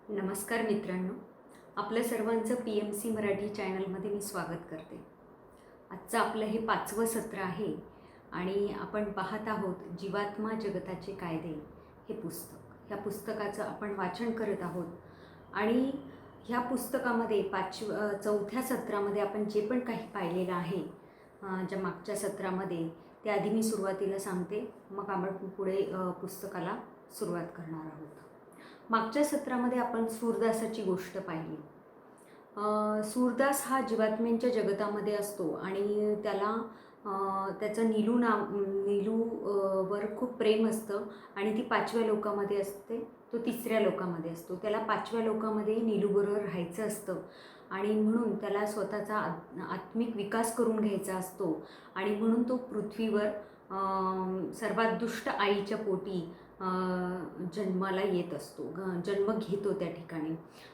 नमस्कार मित्रांनो, आपलं सर्वांचं PMC मराठी चॅनलमध्ये मी स्वागत करते. आजचं आपलं हे 5वं सत्र आहे आणि आपण पाहत आहोत जीवात्मा जगताचे कायदे हे पुस्तक. ह्या पुस्तकाचं आपण वाचन करत आहोत आणि ह्या पुस्तकामध्ये 4थ्या सत्रामध्ये आपण जे पण काही पाहिलेलं आहे ज्या मागच्या सत्रामध्ये ते आधी मी सुरुवातीला सांगते, मग आपण पुढे पुस्तकाला सुरुवात करणार आहोत. मागच्या सत्रामध्ये आपण सूरदासाची गोष्ट पाहिली. सूरदास हा जीवात्म्यांच्या जगतामध्ये असतो आणि त्याचं नीलू वर खूप प्रेम असतं आणि ती 5व्या लोकामध्ये असते, तो 3ऱ्या लोकामध्ये असतो. त्याला 5व्या लोकामध्ये नीलूबरोबर राहायचं असतं आणि म्हणून त्याला स्वतःचा आत्मिक विकास करून घ्यायचा असतो आणि म्हणून तो पृथ्वीवर सर्वात दुष्ट आईच्या पोटी जन्माला येत असतो, जन्म घेतो त्या ठिकाणी.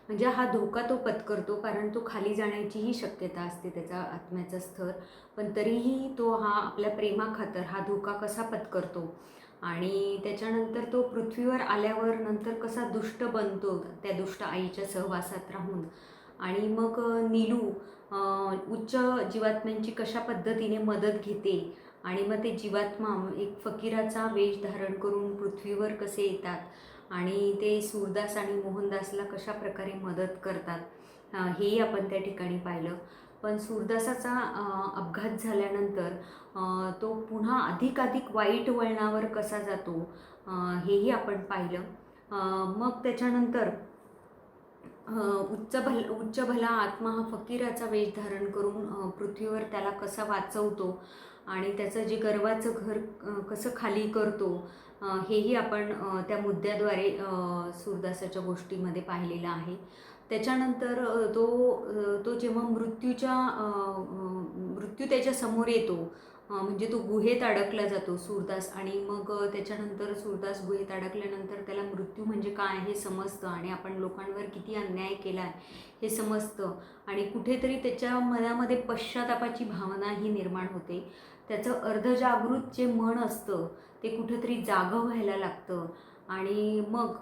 म्हणजे हा धोका तो पत्करतो, कारण तो खाली जाण्याचीही शक्यता असते त्याचा आत्म्याचा स्तर, पण तरीही तो हा आपल्या प्रेमाखातर हा धोका कसा पत्करतो आणि त्याच्यानंतर तो पृथ्वीवर आल्यावर नंतर कसा दुष्ट बनतो त्या दुष्ट आईच्या सहवासात राहून. आणि मग नीलू उच्च जीवात्म्यांची कशा पद्धतीने मदत घेते आणि मग ते जीवात्मा एक फकीराचा वेश धारण करून पृथ्वीवर कसे येतात आणि ते सूरदास आणि मोहनदासला कशा प्रकारे मदत करतात हेही आपण त्या ठिकाणी पाहिलं. पण सूरदासाचा अपघात झाल्यानंतर तो पुन्हा अधिकाधिक वाईट वळणावर कसा जातो हेही आपण पाहिलं. मग त्याच्यानंतर उच्च भला आत्मा हा फकीराचा वेश धारण करून पृथ्वीवर त्याला कसा वाचवतो आणि त्याचं जे गर्वाचं घर कसं खाली करतो हेही आपण त्या मुद्द्याद्वारे सूरदासाच्या गोष्टीमध्ये पाहिलेलं आहे. त्याच्यानंतर तो जेव्हा मृत्यू त्याच्या समोर येतो, म्हणजे तो गुहेत अडकला जातो सूरदास, आणि मग त्याच्यानंतर सूरदास गुहेत अडकल्यानंतर त्याला मृत्यू म्हणजे काय हे समजतं आणि आपण लोकांवर किती अन्याय केला आहे हे समजतं आणि कुठेतरी त्याच्या मनामध्ये पश्चातापाची भावनाही निर्माण होते. त्याचं अर्धजागृत जे मन असतं ते कुठेतरी जागं व्हायला लागतं आणि मग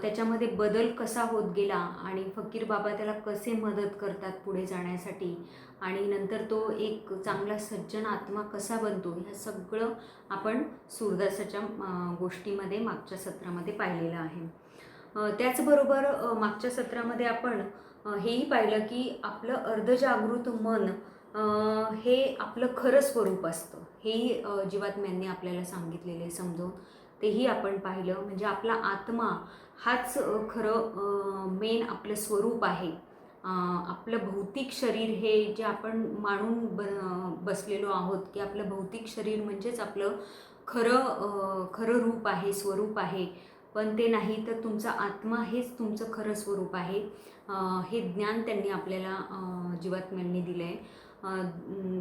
त्याच्यामध्ये बदल कसा होत गेला आणि फकीर बाबा त्याला कसे मदत करतात पुढे जाण्यासाठी आणि नंतर तो एक चांगला सज्जन आत्मा कसा बनतो, ह्या सगळं आपण सूरदासाच्या गोष्टीमध्ये मागच्या सत्रामध्ये पाहिलेलं आहे. त्याचबरोबर मागच्या सत्रामध्ये आपण हेही पाहिलं की आपलं अर्धजागृत मन हे आपलं खरं स्वरूप असतं, हेही जीवात्म्यांनी आपल्याला सांगितलेले समजावून तेही आपण पाहिलं. म्हणजे आपला आत्मा हाच खरं मेन आपलं स्वरूप आहे. आपलं भौतिक शरीर हे जे आपण मानून बसलेलो आहोत की आपलं भौतिक शरीर म्हणजेच आपलं खरं रूप आहे, स्वरूप आहे, पण ते नाही, तर तुमचा आत्मा हेच तुमचं खरं स्वरूप आहे. हे ज्ञान त्यांनी आपल्याला जीवात्म्यांनी दिलं आहे.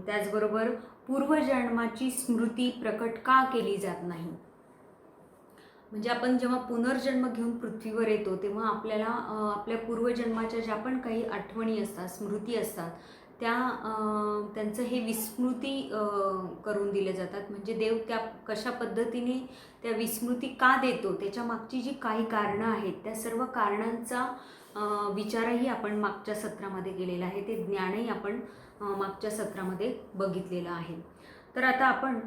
त्याचबरोबर पूर्वजन्माची स्मृती प्रकट का केली जात नाही, म्हणजे आपण जेव्हा पुनर्जन्म घेऊन पृथ्वीवर येतो तेव्हा आपल्याला आपल्या पूर्वजन्माच्या ज्या पण काही आठवणी असतात, स्मृती असतात, त्यांचं हे विस्मृती करून दिले जातात. म्हणजे देव त्या कशा पद्धतीने त्या विस्मृती का देतो, त्याच्या मागची जी काही कारणं आहेत त्या सर्व कारणांचा विचारही आपण मागच्या सत्रामध्ये केलेला आहे. ते ज्ञानही आपण मागच्या सत्रामध्ये बघितलेलं आहे. तर आता आपण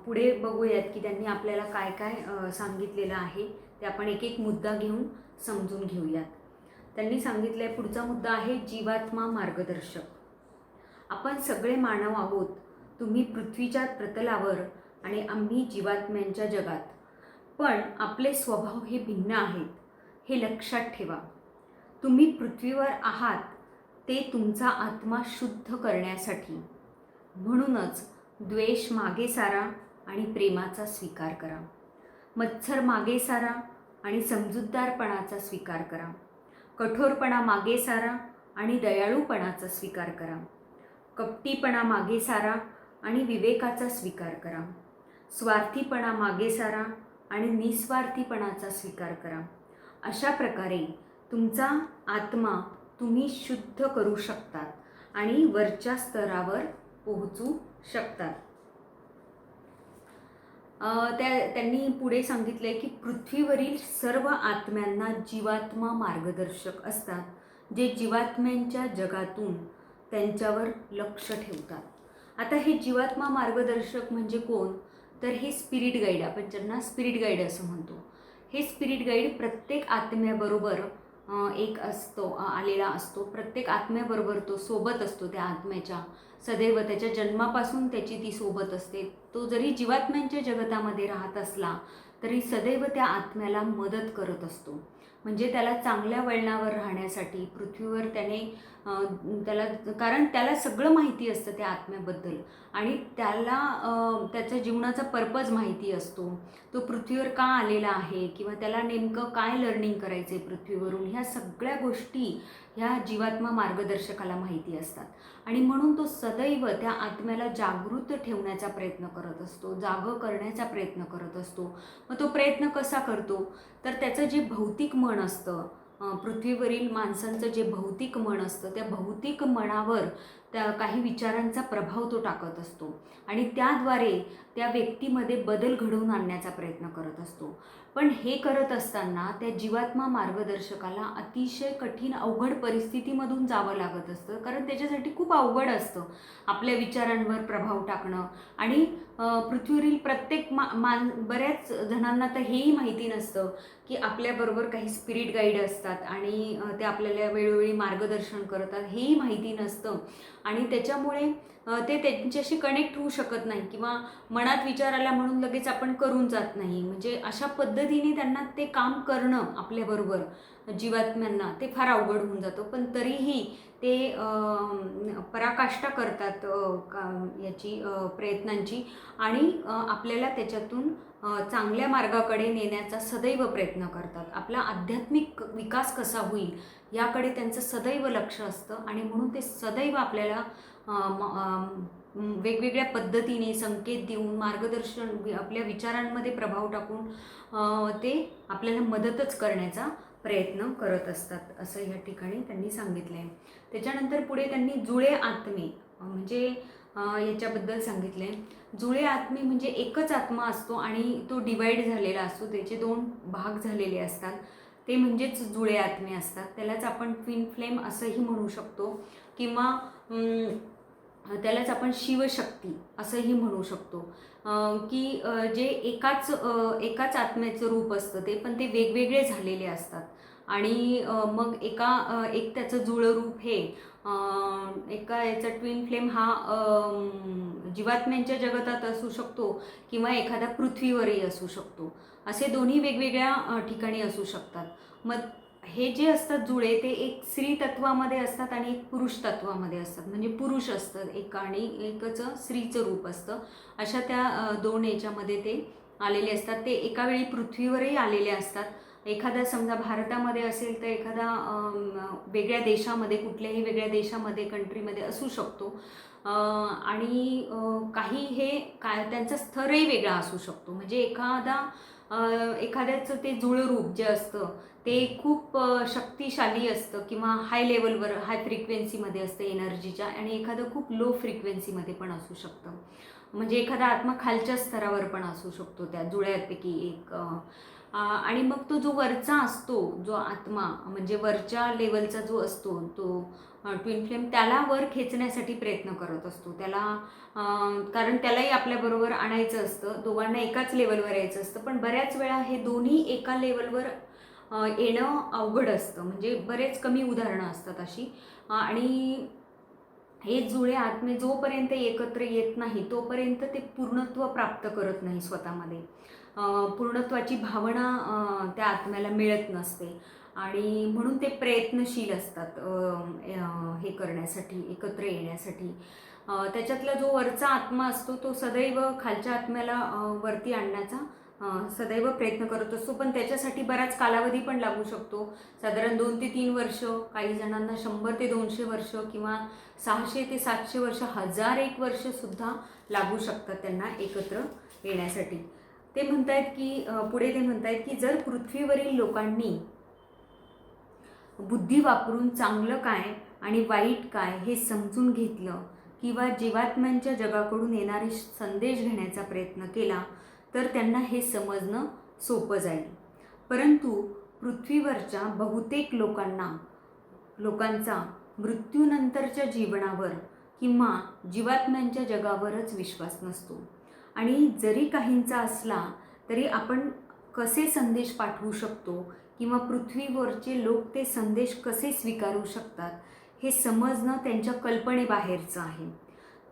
पुढे बघूयात की त्यांनी आपल्याला काय काय सांगितलेलं आहे ते आपण एक एक मुद्दा घेऊन समजून घेऊयात. त्यांनी सांगितलं आहे, पुढचा मुद्दा आहे जीवात्मा मार्गदर्शक. आपण सगळे मानव आहोत, तुम्ही पृथ्वीच्या प्रतलावर आणि आम्ही जीवात्म्यांच्या जगात, पण आपले स्वभाव हे भिन्न आहेत हे लक्षात ठेवा. तुम्ही पृथ्वीवर आहात ते तुमचा आत्मा शुद्ध करण्यासाठी, म्हणूनच द्वेष मागे सारा आणि प्रेमाचा स्वीकार करा. मत्सर मागे सारा आणि समजूतदारपणाचा स्वीकार करा. कठोरपणा मागे सारा आणि दयाळूपणाचा स्वीकार करा. कपटीपणा मागे सारा आणि विवेकाचा स्वीकार करा. स्वार्थीपणा मागे सारा आणि निस्वार्थीपणाचा स्वीकार करा. अशा प्रकारे तुमचा आत्मा तुम्ही शुद्ध करू शकतात आणि वरच्या स्तरावर पोहोचू शकतात. त्यांनी पुढे सांगितलंय की पृथ्वीवरील सर्व आत्म्यांना जीवात्मा मार्गदर्शक असतात, जे जीवात्म्यांच्या जगातून त्यांच्यावर लक्ष ठेवतात. आता हे जीवात्मा मार्गदर्शक म्हणजे कोण? तर हे स्पिरिट गाईड, आपण ज्यांना स्पिरिट गाईड असं म्हणतो. हे स्पिरिट गाईड प्रत्येक आत्म्याबरोबर एक असतो, आलेला असतो. प्रत्येक आत्म्याबरोबर तो सोबत असतो. त्या आत्म्याच्या सदैव त्याच्या जन्मापासून त्याची ती सोबत असते. तो जरी जीवात्म्यांच्या जगतामध्ये राहत असला तरी सदैव त्या आत्म्याला मदत करत असतो. म्हणजे त्याला चांगल्या वळणावर राहण्यासाठी पृथ्वीवर त्याला, कारण त्याला सगळं माहिती असतं त्या आत्म्याबद्दल आणि त्याला त्याच्या जीवनाचा पर्पज माहिती असतो. तो पृथ्वीवर का आलेला आहे किंवा त्याला नेमकं काय लर्निंग करायचं आहे पृथ्वीवरून, ह्या सगळ्या गोष्टी ह्या जीवात्मा मार्गदर्शकाला माहिती असतात. आणि म्हणून तो सदैव त्या आत्म्याला जागृत ठेवण्याचा प्रयत्न करत असतो, जागं करण्याचा प्रयत्न करत असतो. मग तो प्रयत्न कसा करतो? तर त्याचं जे भौतिक मन असतं, पृथ्वीवरील माणसांचं जे भौतिक मन असतं, त्या भौतिक मनावर त्या काही विचारांचा प्रभाव तो टाकत असतो आणि त्याद्वारे त्या व्यक्तीमध्ये बदल घडवून आणण्याचा प्रयत्न करत असतो. पण हे करत असताना त्या जीवात्मा मार्गदर्शकाला अतिशय कठीण अवघड परिस्थितीमधून जावं लागत असतं, कारण त्याच्यासाठी खूप अवघड असतं आपल्या विचारांवर प्रभाव टाकणं. आणि पृथ्वीवरील प्रत्येक बऱ्याच जणांना तर हेही माहिती नसतं की आपल्याबरोबर काही स्पिरिट गाईड असतात आणि ते आपल्याला वेळोवेळी मार्गदर्शन करतात, हेही माहिती नसतं. आणि त्याच्यामुळे ते त्यांच्याशी कनेक्ट होऊ शकत नाही किंवा मनात विचार आला म्हणून लगेच आपण करून जात नाही. म्हणजे अशा पद्धतीने त्यांना ते काम करणं आपल्याबरोबर जीवात्म्यांना ते फार अवघड होऊन जातं. पण तरीही ते पराकाष्ठा करतात याची प्रयत्नांची आणि आपल्याला त्याच्यातून चांगल्या मार्गाकडे नेण्याचा सदैव प्रयत्न करतात. आपला आध्यात्मिक विकास कसा होईल याकडे त्यांचं सदैव लक्ष असतं आणि म्हणून ते सदैव आपल्याला वेगवेगळ्या पद्धतीने संकेत देऊन मार्गदर्शन, आपल्या विचारांमध्ये प्रभाव टाकून ते आपल्याला मदतच करण्याचा प्रयत्न करत असतात, असं ह्या ठिकाणी त्यांनी सांगितलं आहे. त्याच्यानंतर पुढे त्यांनी जुळे आत्मे म्हणजे याच्याबद्दल सांगितलं आहे. जुळे आत्मे म्हणजे एकच आत्मा असतो आणि तो डिवाईड झालेला असतो, त्याचे 2 भाग झालेले असतात, ते म्हणजेच जुळे आत्मे असतात. त्यालाच आपण ट्विन फ्लेम असंही म्हणू शकतो किंवा त्यालाच आपण शिवशक्ती असंही म्हणू शकतो. की जे एकाच आत्म्याचं रूप असतं ते, पण ते वेगवेगळे झालेले असतात. आणि मग एक त्याचं जुळं रूप हे एका याचा ट्विन फ्लेम हा जीवात्म्यांच्या जगतात असू शकतो किंवा एखादा पृथ्वीवरही असू शकतो. असे दोन्ही वेगवेगळ्या ठिकाणी असू शकतात. मग हे जे असतात जुळे ते एक स्त्री तत्वामध्ये असतात आणि एक पुरुष तत्वामध्ये असतात. म्हणजे पुरुष असतं एक आणि एकच स्त्रीचं रूप असतं. अशा त्या 2 याच्यामध्ये ते आलेले असतात. ते एका वेळी पृथ्वीवरही आलेले असतात. एखादा समजा भारतामध्ये असेल तर एखादा वेगळ्या देशामध्ये, कुठल्याही वेगळ्या देशामध्ये, कंट्रीमध्ये असू शकतो. आणि काही हे त्यांचा स्तरही वेगळा असू शकतो. म्हणजे एखाद्याचं ते जुळं रूप जे असतं ते खूप शक्तिशाली असतं किंवा हाय लेवलवर, हाय फ्रिक्वेन्सीमध्ये असतं एनर्जीच्या, आणि एखादं खूप लो फ्रिक्वेन्सीमध्ये पण असू शकतं. म्हणजे एखादा आत्मा खालच्या स्तरावर पण असू शकतो त्या जुळ्यापैकी एक. आणि मग तो जो वरचा असतो, जो आत्मा म्हणजे वरच्या लेवलचा जो असतो तो ट्विन फ्लेम, त्याला वर खेचण्यासाठी प्रयत्न करत असतो. कारण त्यालाही आपल्याबरोबर आणायचं असतं, दोघांना एकाच लेवलवर यायचं असतं. पण बऱ्याच वेळा हे दोन्ही एका लेवलवर येणं अवघड असतं. म्हणजे बरेच कमी उदाहरणं असतात अशी. आणि हे जुळे आत्मे जोपर्यंत एकत्र येत नाही तोपर्यंत ते पूर्णत्व प्राप्त करत नाही स्वतःमध्ये. पूर्णत्वाची भावना त्या आत्म्याला मिळत नसते आणि म्हणून ते प्रयत्नशील असतात हे करण्यासाठी, एकत्र येण्यासाठी. त्याच्यातला जो वरचा आत्मा असतो तो सदैव खालच्या आत्म्याला वरती आणण्याचा सदैव प्रयत्न करत असतो. पण त्याच्यासाठी बराच कालावधी पण लागू शकतो. साधारण 2 ते 3 वर्ष, काही जणांना 100 ते 200 वर्ष किंवा 600 ते 700 वर्ष, 1001 वर्षसुद्धा लागू शकतात त्यांना एकत्र येण्यासाठी. ते म्हणतायत की पुढे ते म्हणतायत की जर पृथ्वीवरील लोकांनी बुद्धी वापरून चांगलं काय आणि वाईट काय हे समजून घेतलं किंवा जीवात्म्यांच्या जगाकडून येणारे संदेश घेण्याचा प्रयत्न केला तर त्यांना हे समजणं सोपं जाईल. परंतु पृथ्वीवरच्या बहुतेक लोकांचा मृत्यूनंतरच्या जीवनावर किंवा जीवात्म्यांच्या जगावरच विश्वास नसतो. आणि जरी काहींचा असला तरी आपण कसे संदेश पाठवू शकतो किंवा पृथ्वीवरचे लोक ते संदेश कसे स्वीकारू शकतात हे समजणं त्यांच्या कल्पनेबाहेरचं आहे.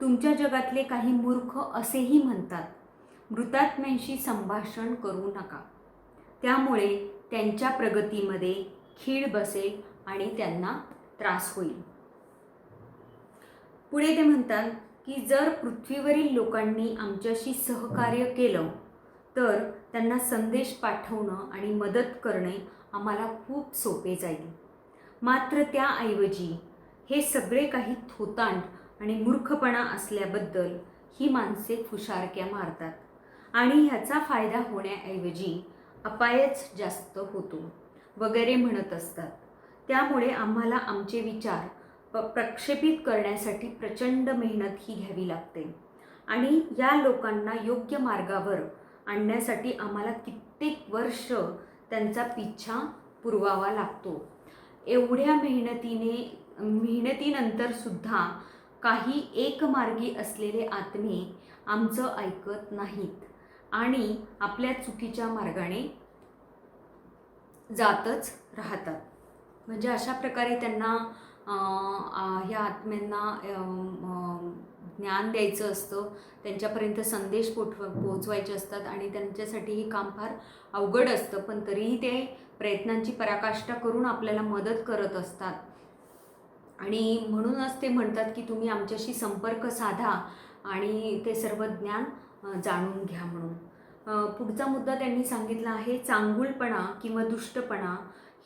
तुमच्या जगातले काही मूर्ख असेही म्हणतात, मृतात्म्यांशी संभाषण करू नका, त्यामुळे त्यांच्या प्रगतीमध्ये खीळ बसेल आणि त्यांना त्रास होईल. पुढे ते म्हणतात की जर पृथ्वीवरील लोकांनी आमच्याशी सहकार्य केलं तर त्यांना संदेश पाठवणं आणि मदत करणे आम्हाला खूप सोपे जाईल. मात्र त्याऐवजी हे सगळे काही थोतांड आणि मूर्खपणा असल्याबद्दल ही माणसे फुशारक्या मारतात आणि ह्याचा फायदा होण्याऐवजी अपायच जास्त होतो वगैरे म्हणत असतात. त्यामुळे आम्हाला आमचे विचार प्रक्षेपित करण्यासाठी प्रचंड मेहनत ही घ्यावी लागते आणि या लोकांना योग्य मार्गावर आणण्यासाठी आम्हाला कित्येक वर्ष त्यांचा पिच्छा पुरवावा लागतो. एवढ्या मेहनतीनंतर सुद्धा काही एकमार्गी असलेले आत्मे आमचं ऐकत नाहीत आणि आपल्या चुकीच्या मार्गाने जातच राहतात. म्हणजे अशा प्रकारे त्यांना ह्या आत्म्यांना ज्ञान द्यायचं असतं, त्यांच्यापर्यंत संदेश पोचवायचे असतात आणि त्यांच्यासाठी हे काम फार अवघड असतं. पण तरीही ते प्रयत्नांची पराकाष्ठा करून आपल्याला मदत करत असतात आणि म्हणूनच ते म्हणतात की तुम्ही आमच्याशी संपर्क साधा आणि ते सर्व ज्ञान जाणून घ्या म्हणून. पुढचा मुद्दा त्यांनी सांगितला आहे, चांगुलपणा किंवा दुष्टपणा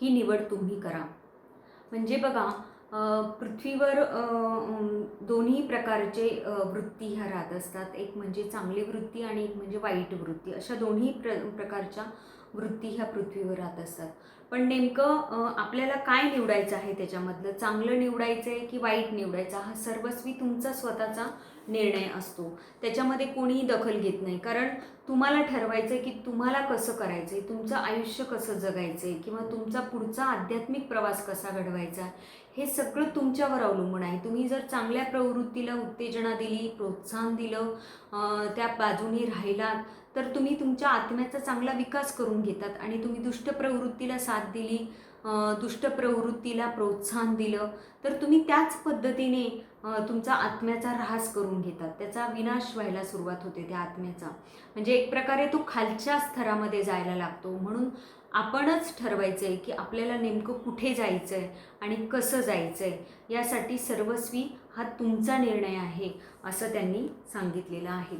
ही निवड तुम्ही करा. म्हणजे बघा, पृथ्वीवर दोन्ही प्रकारचे वृत्ती ह्या राहत असतात. एक म्हणजे चांगली वृत्ती आणि एक म्हणजे वाईट वृत्ती. अशा दोन्ही प्रकारच्या वृत्ती ह्या पृथ्वीवर राहत असतात. पण नेमकं आपल्याला काय निवडायचं आहे त्याच्यामधलं, चांगलं निवडायचं आहे की वाईट निवडायचं, हा सर्वस्वी तुमचा स्वतःचा निर्णय असतो. त्याच्यामध्ये कोणीही दखल घेत नाही, कारण तुम्हाला ठरवायचं आहे की तुम्हाला कसं करायचं आहे, तुमचं आयुष्य कसं जगायचं आहे किंवा तुमचा पुढचा आध्यात्मिक प्रवास कसा घडवायचा आहे, हे सगळं तुमच्यावर अवलंबून आहे. तुम्ही जर चांगल्या प्रवृत्तीला उत्तेजना दिली, प्रोत्साहन दिलं, त्या बाजूने राहिलात तर तुम्ही तुमच्या आत्म्याचा चांगला विकास करून घेतात आणि तुम्ही दुष्ट प्रवृत्तीला साथ दिली, दुष्ट प्रवृत्तीला प्रोत्साहन दिलं तर तुम्ही त्याच पद्धतीने तुमचा आत्म्याचा ऱ्हास करून घेतात, त्याचा विनाश व्हायला सुरुवात होते त्या आत्म्याचा. म्हणजे एक प्रकारे तो खालच्या स्तरामध्ये जायला लागतो. म्हणून आपणच ठरवायचं आहे की आपल्याला नेमकं कुठे जायचं आहे आणि कसं जायचं आहे, यासाठी सर्वस्वी हा तुमचा निर्णय आहे असं त्यांनी सांगितलेलं आहे.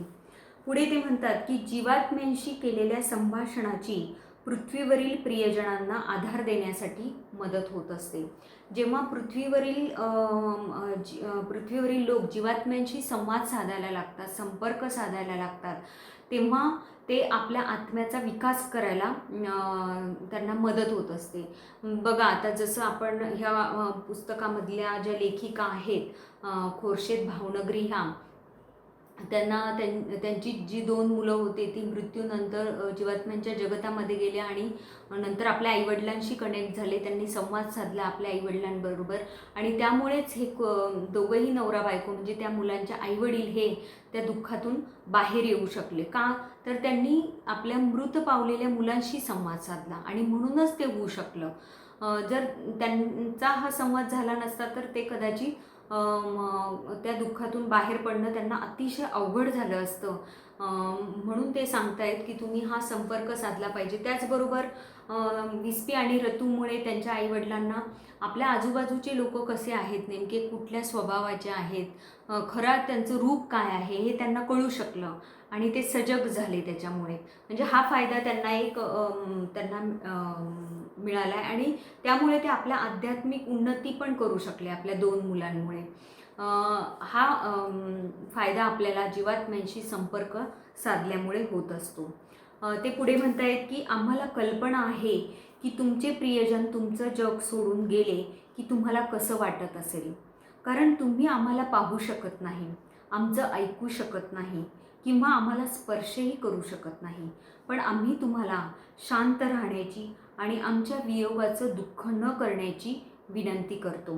पुढे ते म्हणतात की जीवात्म्यांशी केलेल्या संभाषणाची पृथ्वीवरील प्रियजनांना आधार देण्यासाठी मदत होत असते. जेव्हा पृथ्वीवरील लोक जीवात्म्यांशी संवाद साधायला लागतात, संपर्क साधायला लागतात, तेव्हा ते आपल्या आत्म्याचा विकास करायला त्यांना मदत होत असते. बघा, आता जसं आपण ह्या पुस्तकामधल्या ज्या लेखिका आहेत, खोर्शेद भावनगरी ह्या, त्यांची जी 2 मुलं होती ती मृत्यूनंतर जीवात्म्यांच्या जगतामध्ये गेल्या आणि नंतर आपल्या आईवडिलांशी कनेक्ट झाले, त्यांनी संवाद साधला आपल्या आईवडिलांबरोबर आणि त्यामुळेच हे दोघंही नवरा बायको म्हणजे त्या मुलांच्या आईवडील हे त्या दुःखातून बाहेर येऊ शकले. का तर त्यांनी आपल्या मृत पावलेल्या मुलांशी संवाद साधला आणि म्हणूनच ते होऊ शकलं. जर त्यांचा हा संवाद झाला नसता तर ते कदाचित त्या दुःखातून बाहेर पडणं त्यांना अतिशय अवघड झालं असतं. म्हणून ते सांगतायत की तुम्ही हा संपर्क साधला पाहिजे. त्याचबरोबर विस्पी आणि रतूमुळे त्यांच्या आईवडिलांना आपल्या आजूबाजूचे लोक कसे आहेत, नेमके कुठल्या स्वभावाचे आहेत, खरा त्यांचं रूप काय आहे हे त्यांना कळू शकलं आणि ते सजग झाले त्याच्यामुळे. म्हणजे हा फायदा त्यांना मिळाला आहे आणि त्यामुळे ते आपल्या आध्यात्मिक उन्नती पण करू शकले आपल्या 2 मुलांमुळे. हा फायदा आपल्याला जीवात्म्यांशी संपर्क साधल्यामुळे होत असतो. ते पुढे म्हणतायत की आम्हाला कल्पना आहे की तुमचे प्रियजन तुमचं जग सोडून गेले की तुम्हाला कसं वाटत असेल, कारण तुम्ही आम्हाला पाहू शकत नाही, आमचं ऐकू शकत नाही किंवा आम्हाला स्पर्शही करू शकत नाही. पण आम्ही तुम्हाला शांत राहण्याची आणि आमच्या वियोगाचं दुःख न करण्याची विनंती करतो.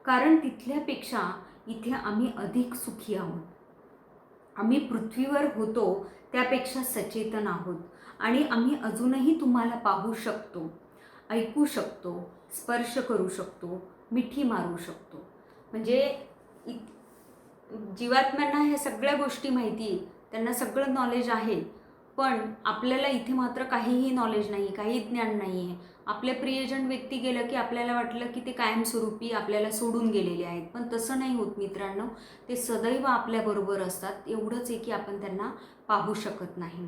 कारण तिथल्यापेक्षा इथे आम्ही अधिक सुखी आहोत. आम्ही पृथ्वीवर होतो त्यापेक्षा सचेतन आहोत आणि आम्ही अजूनही तुम्हाला पाहू शकतो, ऐकू शकतो, स्पर्श करू शकतो, मिठी मारू शकतो. म्हणजे जीवात्म्यांना ह्या सगळ्या गोष्टी माहिती आहे, त्यांना सगळं नॉलेज आहे. पण आपल्याला इथे मात्र काहीही नॉलेज नाही, काही ज्ञान नाही आहे. आपले प्रियजन व्यक्ती गेलं की आपल्याला वाटलं की ते कायमस्वरूपी आपल्याला सोडून गेलेले आहेत. पण तसं नाही होत मित्रांनो, ते सदैव आपल्याबरोबर असतात. एवढंच आहे की आपण त्यांना पाहू शकत नाही,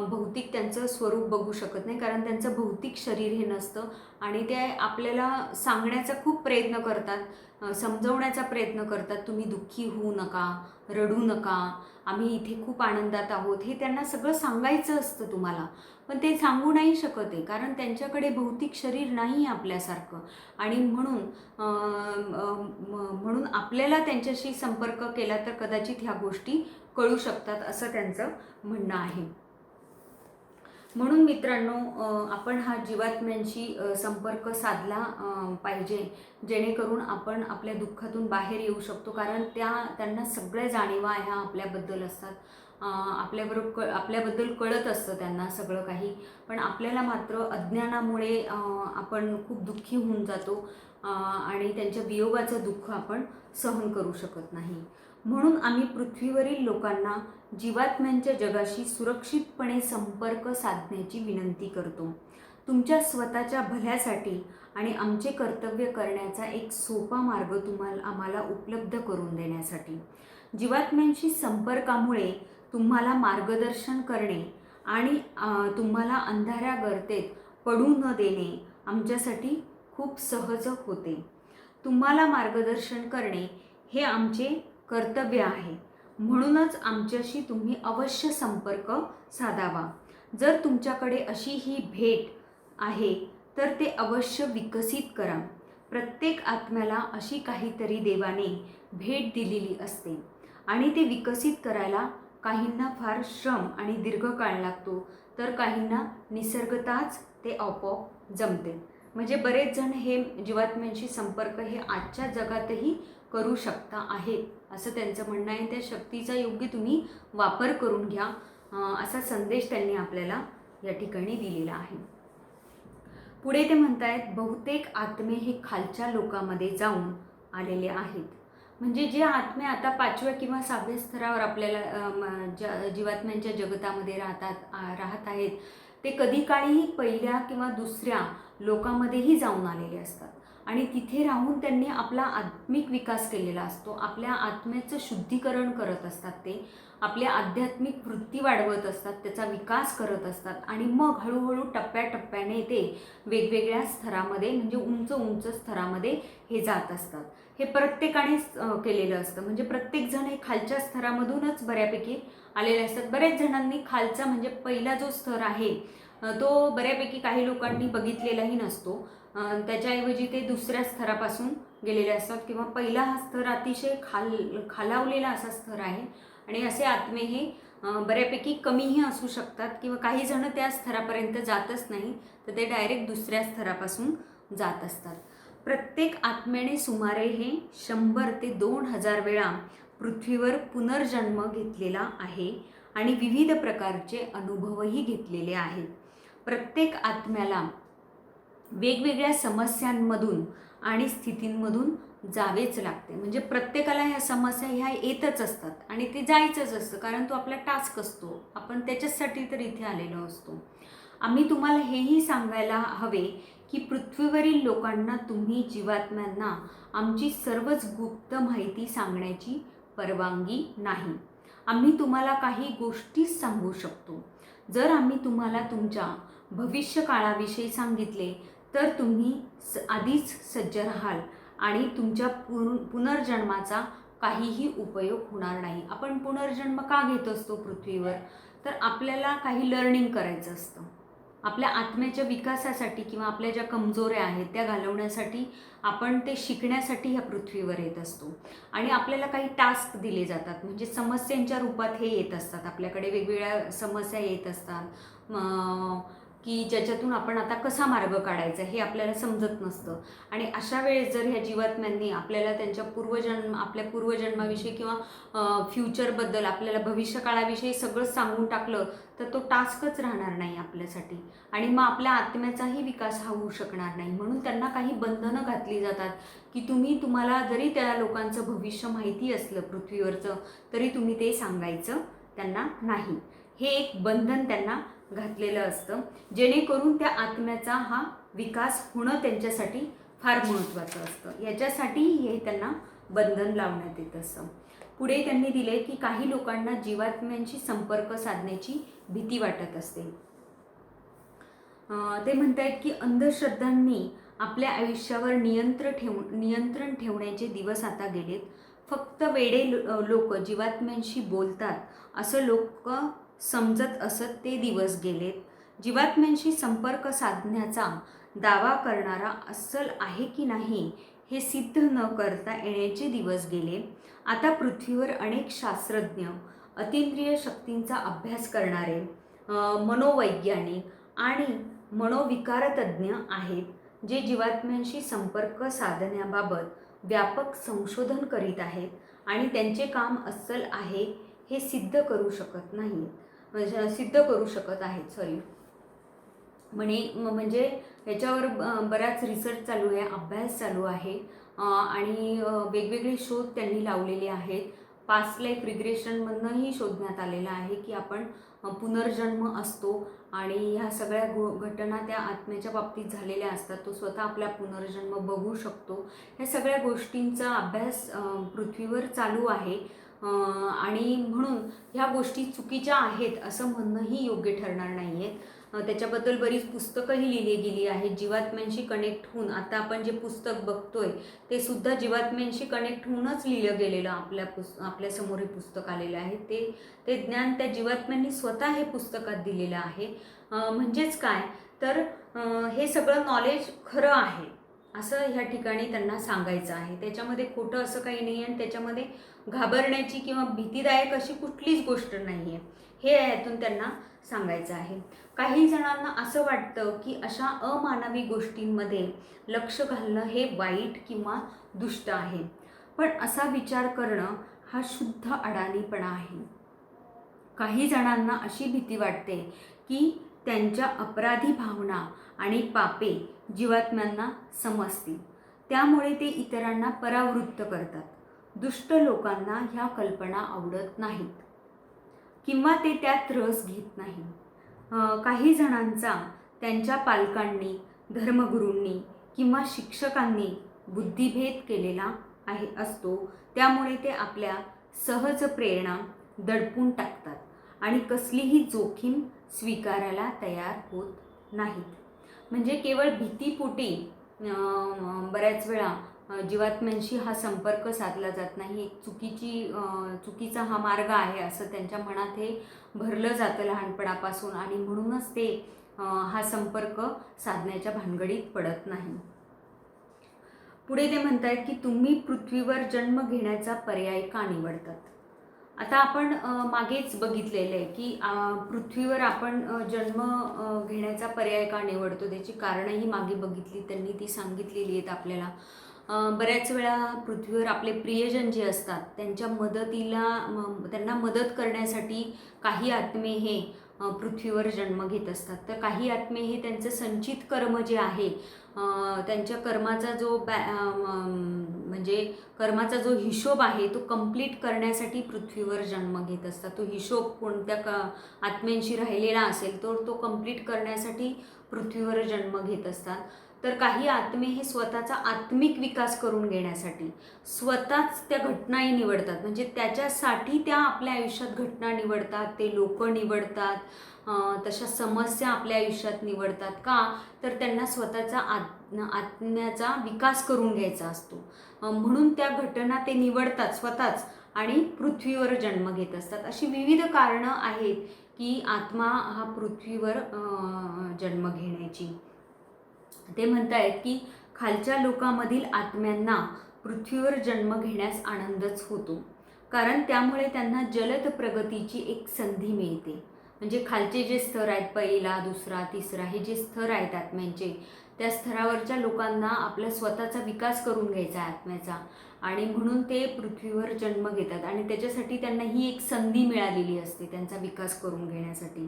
भौतिक त्यांचं स्वरूप बघू शकत नाही, कारण त्यांचं भौतिक शरीर हे नसतं. आणि ते आपल्याला सांगण्याचा खूप प्रयत्न करतात, समजवण्याचा प्रयत्न करतात. तुम्ही दुःखी होऊ नका, रडू नका, आम्ही इथे खूप आनंदात आहोत, हे त्यांना सगळं सांगायचं असतं तुम्हाला. पण ते सांगू नाही शकत आहे, कारण त्यांच्याकडे भौतिक शरीर नाही आपल्यासारखं. आणि म्हणून आपल्याला त्यांच्याशी संपर्क केला तर कदाचित ह्या गोष्टी कळू शकतात, असं त्यांचं म्हणणं आहे. म्हणून मित्रांनो, आपण हा जीवात्म्यांशी संपर्क साधला पाहिजे, जेणेकरून आपण आपल्या दुःखातून बाहेर येऊ शकतो. कारण त्यांना सगळ्या जाणीवा ह्या आपल्याबद्दल असतात, आपल्याबद्दल कळत असतं त्यांना सगळं काही. पण आपल्याला मात्र अज्ञानामुळे आपण खूप दुःखी होऊन जातो आणि त्यांच्या वियोगाचं दुःख आपण सहन करू शकत नाही. म्हणून आम्ही पृथ्वीवरील लोकांना जीवात्म्यांच्या जगाशी सुरक्षितपणे संपर्क साधण्याची विनंती करतो, तुमच्या स्वतःच्या भल्यासाठी आणि आमचे कर्तव्य करण्याचा एक सोपा मार्ग आम्हाला उपलब्ध करून देण्यासाठी. जीवात्म्यांशी संपर्कामुळे तुम्हाला मार्गदर्शन करणे आणि तुम्हाला अंधाऱ्या गर्तेत पडू न देणे आमच्यासाठी खूप सहज होते. तुम्हाला मार्गदर्शन करणे हे आमचे कर्तव्य आहे. म्हणूनच आमच्याशी तुम्ही अवश्य संपर्क साधावा. जर तुमच्याकडे अशी ही भेट आहे तर ते अवश्य विकसित करा. प्रत्येक आत्म्याला अशी काहीतरी देवाने भेट दिलेली असते आणि ते विकसित करायला काहींना फार श्रम आणि दीर्घ काळ लागतो, तर काहींना निसर्गतःच ते आपोआप जमते. म्हणजे बरेच जण हे जीवात्म्यांशी संपर्क हे आजच्या जगातही करू शकता आहेत, असं त्यांचं म्हणणं आहे. त्या शक्तीचा योग्य तुम्ही वापर करून घ्या, असा संदेश त्यांनी आपल्याला या ठिकाणी दिलेला आहे. पुढे ते म्हणतायत, बहुतेक आत्मे हे खालच्या लोकांमध्ये जाऊन आलेले आहेत. म्हणजे जे आत्मे आता 5व्या किंवा 6व्या स्तरावर आपल्याला जीवात्म्यांच्या जगतामध्ये राहत आहेत, ते कधी काळी पहिल्या किंवा दुसऱ्या लोकांमध्येही जाऊन आलेले असतात आणि तिथे राहून त्यांनी आपला आत्मिक विकास केलेला असतो. आपल्या आत्म्याचं शुद्धीकरण करत असतात, ते आपल्या आध्यात्मिक वृत्ती वाढवत असतात, त्याचा विकास करत असतात आणि मग हळूहळू टप्प्याटप्प्याने ते वेगवेगळ्या स्तरामध्ये, म्हणजे उंच उंच स्तरामध्ये हे जात असतात. हे प्रत्येकानेच केलेलं असतं. म्हणजे प्रत्येकजण हे खालच्या स्तरामधूनच बऱ्यापैकी आलेले असतात. बऱ्याच जणांनी खालचा म्हणजे पहिला जो स्तर आहे तो बऱ्यापैकी काही लोकांनी बघितलेलाही नसतो. त्याच्याऐवजी ते दुसऱ्या स्तरापासून गेलेले असतात किंवा पहिला हा स्तर अतिशय खालावलेला असा स्तर आहे आणि असे आत्मे हे बऱ्यापैकी कमीही असू शकतात किंवा काही जण त्या स्तरापर्यंत जातच नाही, तर ते डायरेक्ट दुसऱ्या स्तरापासून जात असतात. प्रत्येक आत्म्याने सुमारे हे 100 ते 2000 वेळा पृथ्वीवर पुनर्जन्म घेतलेला आहे आणि विविध प्रकारचे अनुभवही घेतलेले आहेत. प्रत्येक आत्म्याला वेगवेगळ्या समस्यांमधून आणि स्थितींमधून जावेच लागते. म्हणजे प्रत्येकाला ह्या समस्या ह्या येतच असतात आणि ते जायचंच असतं, कारण तो आपला टास्क असतो. आपण त्याच्यासाठी तर इथे आलेलो असतो. आम्ही तुम्हाला हेही सांगायला हवे की पृथ्वीवरील लोकांना तुम्ही जीवात्म्यांना आमची सर्वच गुप्त माहिती सांगण्याची परवानगी नाही. आम्ही तुम्हाला काही गोष्टीच सांगू शकतो. जर आम्ही तुम्हाला तुमच्या भविष्यकाळाविषयी सांगितले तर तुम्ही आधीच सज्ज राहाल आणि तुमच्या पुनर्जन्माचा काहीही उपयोग होणार नाही. आपण पुनर्जन्म का घेत असतो पृथ्वीवर? तर आपल्याला काही लर्निंग करायचं असतं. आपल्या आत्म्याच्या विकासासाठी किंवा आपल्या ज्या कमजोऱ्या आहेत त्या घालवण्यासाठी आपण ते शिकण्यासाठी ह्या पृथ्वीवर येत असतो. आणि आपल्याला काही टास्क दिले जातात, म्हणजे समस्यांच्या रूपात हे येत असतात. आपल्याकडे वेगवेगळ्या समस्या येत असतात की ज्याच्यातून आपण आता कसा मार्ग काढायचा हे आपल्याला समजत नसतं. आणि अशा वेळेस जर ह्या जीवात्म्यांनी आपल्याला त्यांच्या आपल्या पूर्वजन्माविषयी किंवा फ्युचरबद्दल, आपल्याला भविष्यकाळाविषयी सगळं सांगून टाकलं तर तो टास्कच राहणार नाही आपल्यासाठी. आणि मग आपल्या आत्म्याचाही विकास हा होऊ शकणार नाही. म्हणून त्यांना काही बंधनं घातली जातात की तुम्हाला जरी त्या लोकांचं भविष्य माहिती असलं पृथ्वीवरचं, तरी तुम्ही ते सांगायचं त्यांना नाही. हे एक बंधन त्यांना घातलेलं असतं, जेणेकरून त्या आत्म्याचा हा विकास होणं त्यांच्यासाठी फार महत्त्वाचं असतं. याच्यासाठी हे त्यांना बंधन लावण्यात येत असतं. पुढे त्यांनी दिले की काही लोकांना जीवात्म्यांशी संपर्क साधण्याची भीती वाटत असते. ते म्हणतायत की अंधश्रद्धांनी आपल्या आयुष्यावर नियंत्रण ठेवण्याचे दिवस आता गेलेत. फक्त वेडे लोक जीवात्म्यांशी बोलतात असं लोक समजत असत ते दिवस गेलेत. जीवात्म्यांशी संपर्क साधण्याचा दावा करणारा अस्सल आहे की नाही हे सिद्ध न करता येण्याचे दिवस गेले. आता पृथ्वीवर अनेक शास्त्रज्ञ, अतींद्रिय शक्तींचा अभ्यास करणारे, मनोवैज्ञानिक आणि मनोविकारतज्ञ आहेत, जे जीवात्म्यांशी संपर्क साधण्याबाबत व्यापक संशोधन करीत आहेत आणि त्यांचे काम अस्सल आहे हे सिद्ध करू शकत आहेत. म्हणजे याच्यावर बराच रिसर्च चालू आहे, अभ्यास चालू आहे आणि वेगवेगळे शोध त्यांनी लावलेले आहेत. पास्ट लाईफ रिग्रेशनमधनंही शोधण्यात आलेलं आहे की आपण पुनर्जन्म असतो आणि ह्या सगळ्या घटना त्या आत्म्याच्या बाबतीत झालेल्या असतात. तो स्वतः आपला पुनर्जन्म बघू शकतो. ह्या सगळ्या गोष्टींचा अभ्यास पृथ्वीवर चालू आहे आणि म्हणून ह्या गोष्टी चुकीच्या आहेत असं म्हणणंही योग्य ठरणार नाही आहे. त्याच्याबद्दल बरीच पुस्तकंही लिहिली गेली आहेत. जीवात्म्यांशी कनेक्ट होऊन आता आपण जे पुस्तक बघतोय ते सुद्धा जीवात्म्यांशी कनेक्ट होऊनच लिहिलं गेलेलं आपल्यासमोर हे पुस्तक आलेलं आहे. ते ज्ञान त्या जीवात्म्यांनी स्वतः हे पुस्तकात दिलेलं आहे. म्हणजेच काय तर हे सगळं नॉलेज खरं आहे असं ह्या ठिकाणी त्यांना सांगायचं आहे. त्याच्यामध्ये खोटं असं काही नाही आणि त्याच्यामध्ये घाबरण्याची किंवा भीतीदायक अशी कुठलीच गोष्ट नाही आहे, हे यातून त्यांना सांगायचं आहे. काही जणांना असं वाटतं की अशा अमानवी गोष्टींमध्ये लक्ष घालणं हे वाईट किंवा दुष्ट आहे, पण असा विचार करणं हा शुद्ध अडाणीपणा आहे. काही जणांना अशी भीती वाटते की त्यांच्या अपराधी भावना आणि पापे जीवात्म्यांना समजतील, त्यामुळे ते इतरांना परावृत्त करतात. दुष्ट लोकांना ह्या कल्पना आवडत नाहीत किंवा ते त्यात रस घेत नाही. काही जणांचा त्यांच्या पालकांनी, धर्मगुरूंनी किंवा शिक्षकांनी बुद्धिभेद केलेला असतो, त्यामुळे ते आपल्या सहज प्रेरणा दडपून टाकतात आणि कसलीही जोखीम स्वीकारायला तयार होत नाहीत. म्हणजे केवळ भीतीपोटी बऱ्याच वेळा जीवात्म्यांशी हा संपर्क साधला जात नाही. चुकीचा हा मार्ग आहे असं त्यांच्या मनात हे भरलं जातं लहानपणापासून आणि म्हणूनच ते हा संपर्क साधण्याच्या भानगडीत पडत नाही. पुढे ते म्हणतायत की तुम्ही पृथ्वीवर जन्म घेण्याचा पर्याय का निवडतात. आता आपण मागेच बघितलेलं आहे की पृथ्वीवर आपण जन्म घेण्याचा पर्याय का निवडतो, त्याची कारणंही मागे बघितली, त्यांनी ती सांगितलेली आहेत आपल्याला. बऱ्याच वेळा पृथ्वीवर आपले प्रियजन जे असतात त्यांना मदत करण्यासाठी काही आत्मे हे पृथ्वीवर जन्म घेत असतात. तर काही आत्मे हे त्यांचं संचित कर्म जे आहे, त्यांच्या कर्माचा कर्माचा जो हिशोब आहे तो कंप्लीट करण्यासाठी पृथ्वीवर जन्म घेत असतात. तो हिशोब कोणत्या आत्म्यांशी राहिलेला असेल तो कंप्लीट करण्यासाठी पृथ्वीवर जन्म घेत असतात. तर काही आत्मे हे स्वतःचा आत्मिक विकास करून घेण्यासाठी स्वतःच त्या घटनाही निवडतात. म्हणजे त्याच्यासाठी त्या आपल्या आयुष्यात घटना निवडतात, ते लोक निवडतात, तशा समस्या आपल्या आयुष्यात निवडतात. का तर त्यांना स्वतःचा आत्म्याचा विकास करून घ्यायचा असतो, म्हणून त्या घटना ते निवडतात स्वतःच आणि पृथ्वीवर जन्म घेत असतात. अशी विविध कारणं आहेत की आत्मा हा पृथ्वीवर जन्म घेण्याची. ते म्हणतायत की खालच्या लोकांमधील आत्म्यांना पृथ्वीवर जन्म घेण्यास आनंदच होतो, कारण त्यामुळे त्यांना जलद प्रगतीची एक संधी मिळते. म्हणजे खालचे जे स्तर आहेत, पहिला, दुसरा, तिसरा, हे जे स्तर आहेत आत्म्यांचे, त्या स्तरावरच्या लोकांना आपला स्वतःचा विकास करून घ्यायचा आहे आत्म्याचा, आणि म्हणून ते पृथ्वीवर जन्म घेतात आणि त्याच्यासाठी त्यांना ही एक संधी मिळालेली असते त्यांचा विकास करून घेण्यासाठी.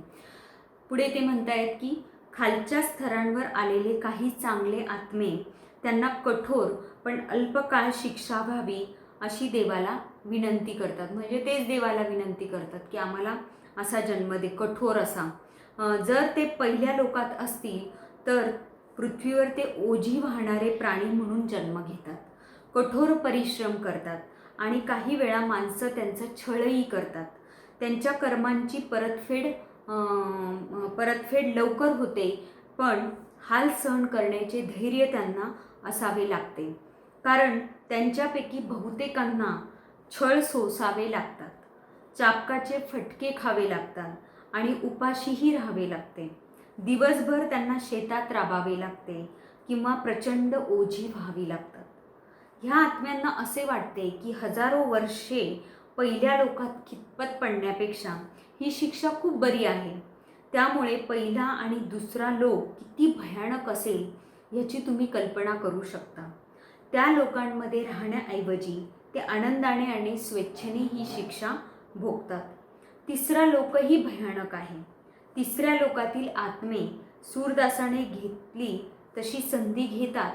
पुढे ते म्हणतायत की खालच्या स्तरांवर आलेले काही चांगले आत्मे त्यांना कठोर पण अल्पकाळ शिक्षा व्हावी अशी देवाला विनंती करतात. म्हणजे तेच देवाला विनंती करतात की आम्हाला असा जन्म दे, कठोर असा. जर ते पहिल्या लोकात असतील तर पृथ्वीवर ते ओझी वाहणारे प्राणी म्हणून जन्म घेतात, कठोर परिश्रम करतात आणि काही वेळा माणसं त्यांचा छळही करतात. त्यांच्या कर्मांची परतफेड लवकर होते, पण हाल सहन करण्याचे धैर्य त्यांना असावे लागते, कारण त्यांच्यापैकी बहुतेकांना छळ सोसावे लागतात, चाबकाचे फटके खावे लागतात आणि उपाशीही राहावे लागते. दिवसभर त्यांना शेतात राबावे लागते किंवा प्रचंड ओझी व्हावी लागतात. ह्या आत्म्यांना असे वाटते की हजारो वर्षे पहिल्या लोकात खितपत पडण्यापेक्षा ही शिक्षा खूप बरी आहे. त्यामुळे पहिला आणि दुसरा लोक किती भयानक असेल याची तुम्ही कल्पना करू शकता. त्या लोकांमध्ये राहण्याऐवजी ते आनंदाने आणि स्वेच्छेने ही शिक्षा भोगतात. तिसरा लोकही भयानक आहे. तिसऱ्या लोकातील आत्मे सूरदासाने घेतली तशी संधी घेतात,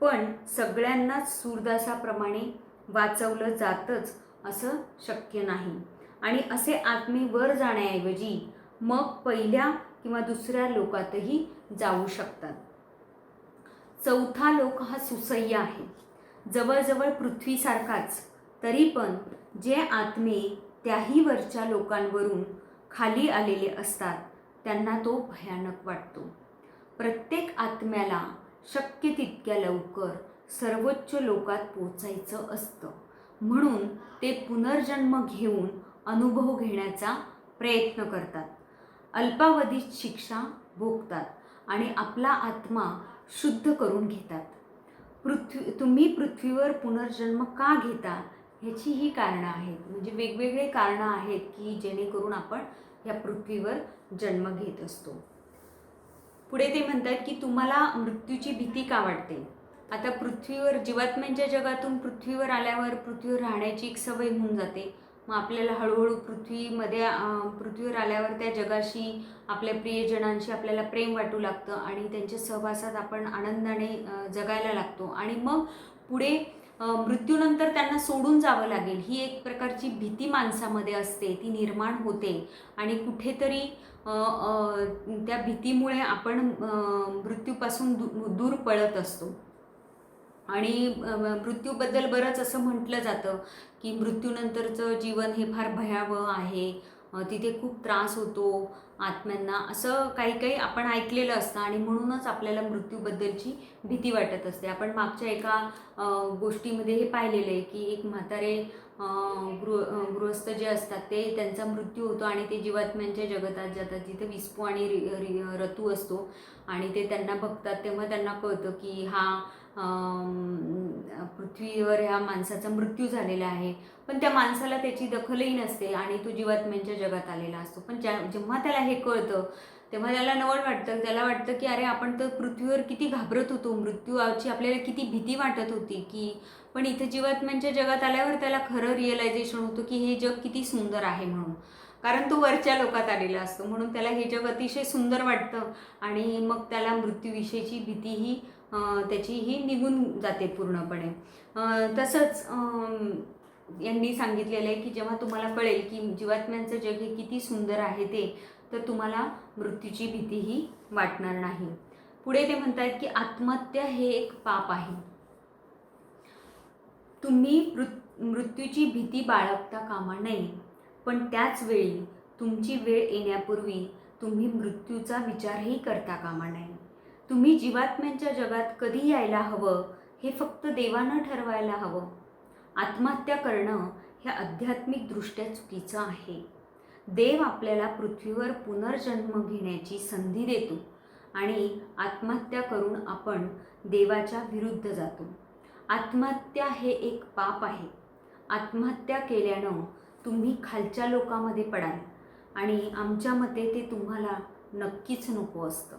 पण सगळ्यांनाच सूरदासाप्रमाणे वाचवलं जातच असं शक्य नाही आणि असे आत्मे वर जाण्याऐवजी मग पहिल्या किंवा दुसऱ्या लोकातही जाऊ शकतात. चौथा लोक हा सुसह्य आहे, जवळजवळ पृथ्वीसारखाच. तरी पण जे आत्मे त्याही वरच्या लोकांवरून खाली आलेले असतात त्यांना तो भयानक वाटतो. प्रत्येक आत्म्याला शक्य तितक्या लवकर सर्वोच्च लोकात पोचायचं असतं, म्हणून ते पुनर्जन्म घेऊन अनुभव घेण्याचा प्रयत्न करतात, अल्पावधीत शिक्षा भोगतात आणि आपला आत्मा शुद्ध करून घेतात. तुम्ही पृथ्वीवर पुनर्जन्म का घेता ह्याची ही कारणं आहेत. म्हणजे वेगवेगळे कारणं आहेत की जेणेकरून आपण ह्या पृथ्वीवर जन्म घेत असतो. पुढे ते म्हणतात की तुम्हाला मृत्यूची भीती का वाटते. आता पृथ्वीवर जीवात्म्यांच्या जगातून पृथ्वीवर आल्यावर पृथ्वीवर राहण्याची एक सवय होऊन जाते. मग आपल्याला हळूहळू पृथ्वीवर आल्यावर त्या जगाशी, आपल्या प्रियजनांशी आपल्याला प्रेम वाटू लागतं आणि त्यांच्या सहवासात आपण आनंदाने जगायला लागतो आणि मग पुढे मृत्यूनंतर त्यांना सोडून जावं लागेल ही एक प्रकारची भीती माणसामध्ये असते, ती निर्माण होते आणि कुठेतरी त्या भीतीमुळे आपण मृत्यूपासून दूर पळत असतो. आणि मृत्यूबद्दल बरंच असं म्हटलं जातं की मृत्यूनंतरचं जीवन हे फार भयावह आहे, तिथे खूप त्रास होतो आत्म्यांना, असं काही काही आपण ऐकलेलं असतं आणि म्हणूनच आपल्याला मृत्यूबद्दलची भीती वाटत असते. आपण मागच्या एका गोष्टीमध्ये हे पाहिलेलं आहे की एक म्हातारे गृहस्थ जे असतात ते त्यांचा मृत्यू होतो आणि ते जीवात्म्यांच्या जगतात जातात जिथे विस्पू आणि ऋतू असतो आणि ते त्यांना बघतात तेव्हा त्यांना कळतं की हा पृथ्वीवर ह्या माणसाचा मृत्यू झालेला आहे, पण त्या माणसाला त्याची दखलही नसते आणि तो जीवात्म्यांच्या जगात आलेला असतो. पण जेव्हा त्याला हे कळतं तेव्हा त्याला नवल वाटतं, त्याला वाटतं की अरे आपण तर पृथ्वीवर किती घाबरत होतो, मृत्यूची आपल्याला किती भीती वाटत होती की, पण इथे जीवात्म्यांच्या जगात आल्यावर त्याला खरं रिअलायझेशन होतं की हे जग किती सुंदर आहे म्हणून, कारण तो वरच्या लोकात आलेला असतो म्हणून त्याला हे जग अतिशय सुंदर वाटतं आणि मग त्याला मृत्यूविषयीची भीतीही त्याचीही निघून जाते पूर्णपणे. तसंच यांनी सांगितलेलं आहे की जेव्हा तुम्हाला कळेल की जीवात्म्यांचं जग हे किती सुंदर आहे ते, तर तुम्हाला मृत्यूची भीतीही वाटणार नाही. पुढे ते म्हणतात की आत्महत्या हे एक पाप आहे. तुम्ही मृत्यूची भीती बाळगता कामा नये, पण त्याच वेळी तुमची वेळ येण्यापूर्वी तुम्ही मृत्यूचा विचारही करता कामा नये. तुम्ही जीवात्म्यांच्या जगात कधी यायला हवं हे फक्त देवानं ठरवायला हवं. आत्महत्या करणं हे आध्यात्मिकदृष्ट्या चुकीचं आहे. देव आपल्याला पृथ्वीवर पुनर्जन्म घेण्याची संधी देतो आणि आत्महत्या करून आपण देवाच्या विरुद्ध जातो. आत्महत्या हे एक पाप आहे. आत्महत्या केल्यानं तुम्ही खालच्या लोकांमध्ये पडाल आणि आमच्या मते ते तुम्हाला नक्कीच नको असतं.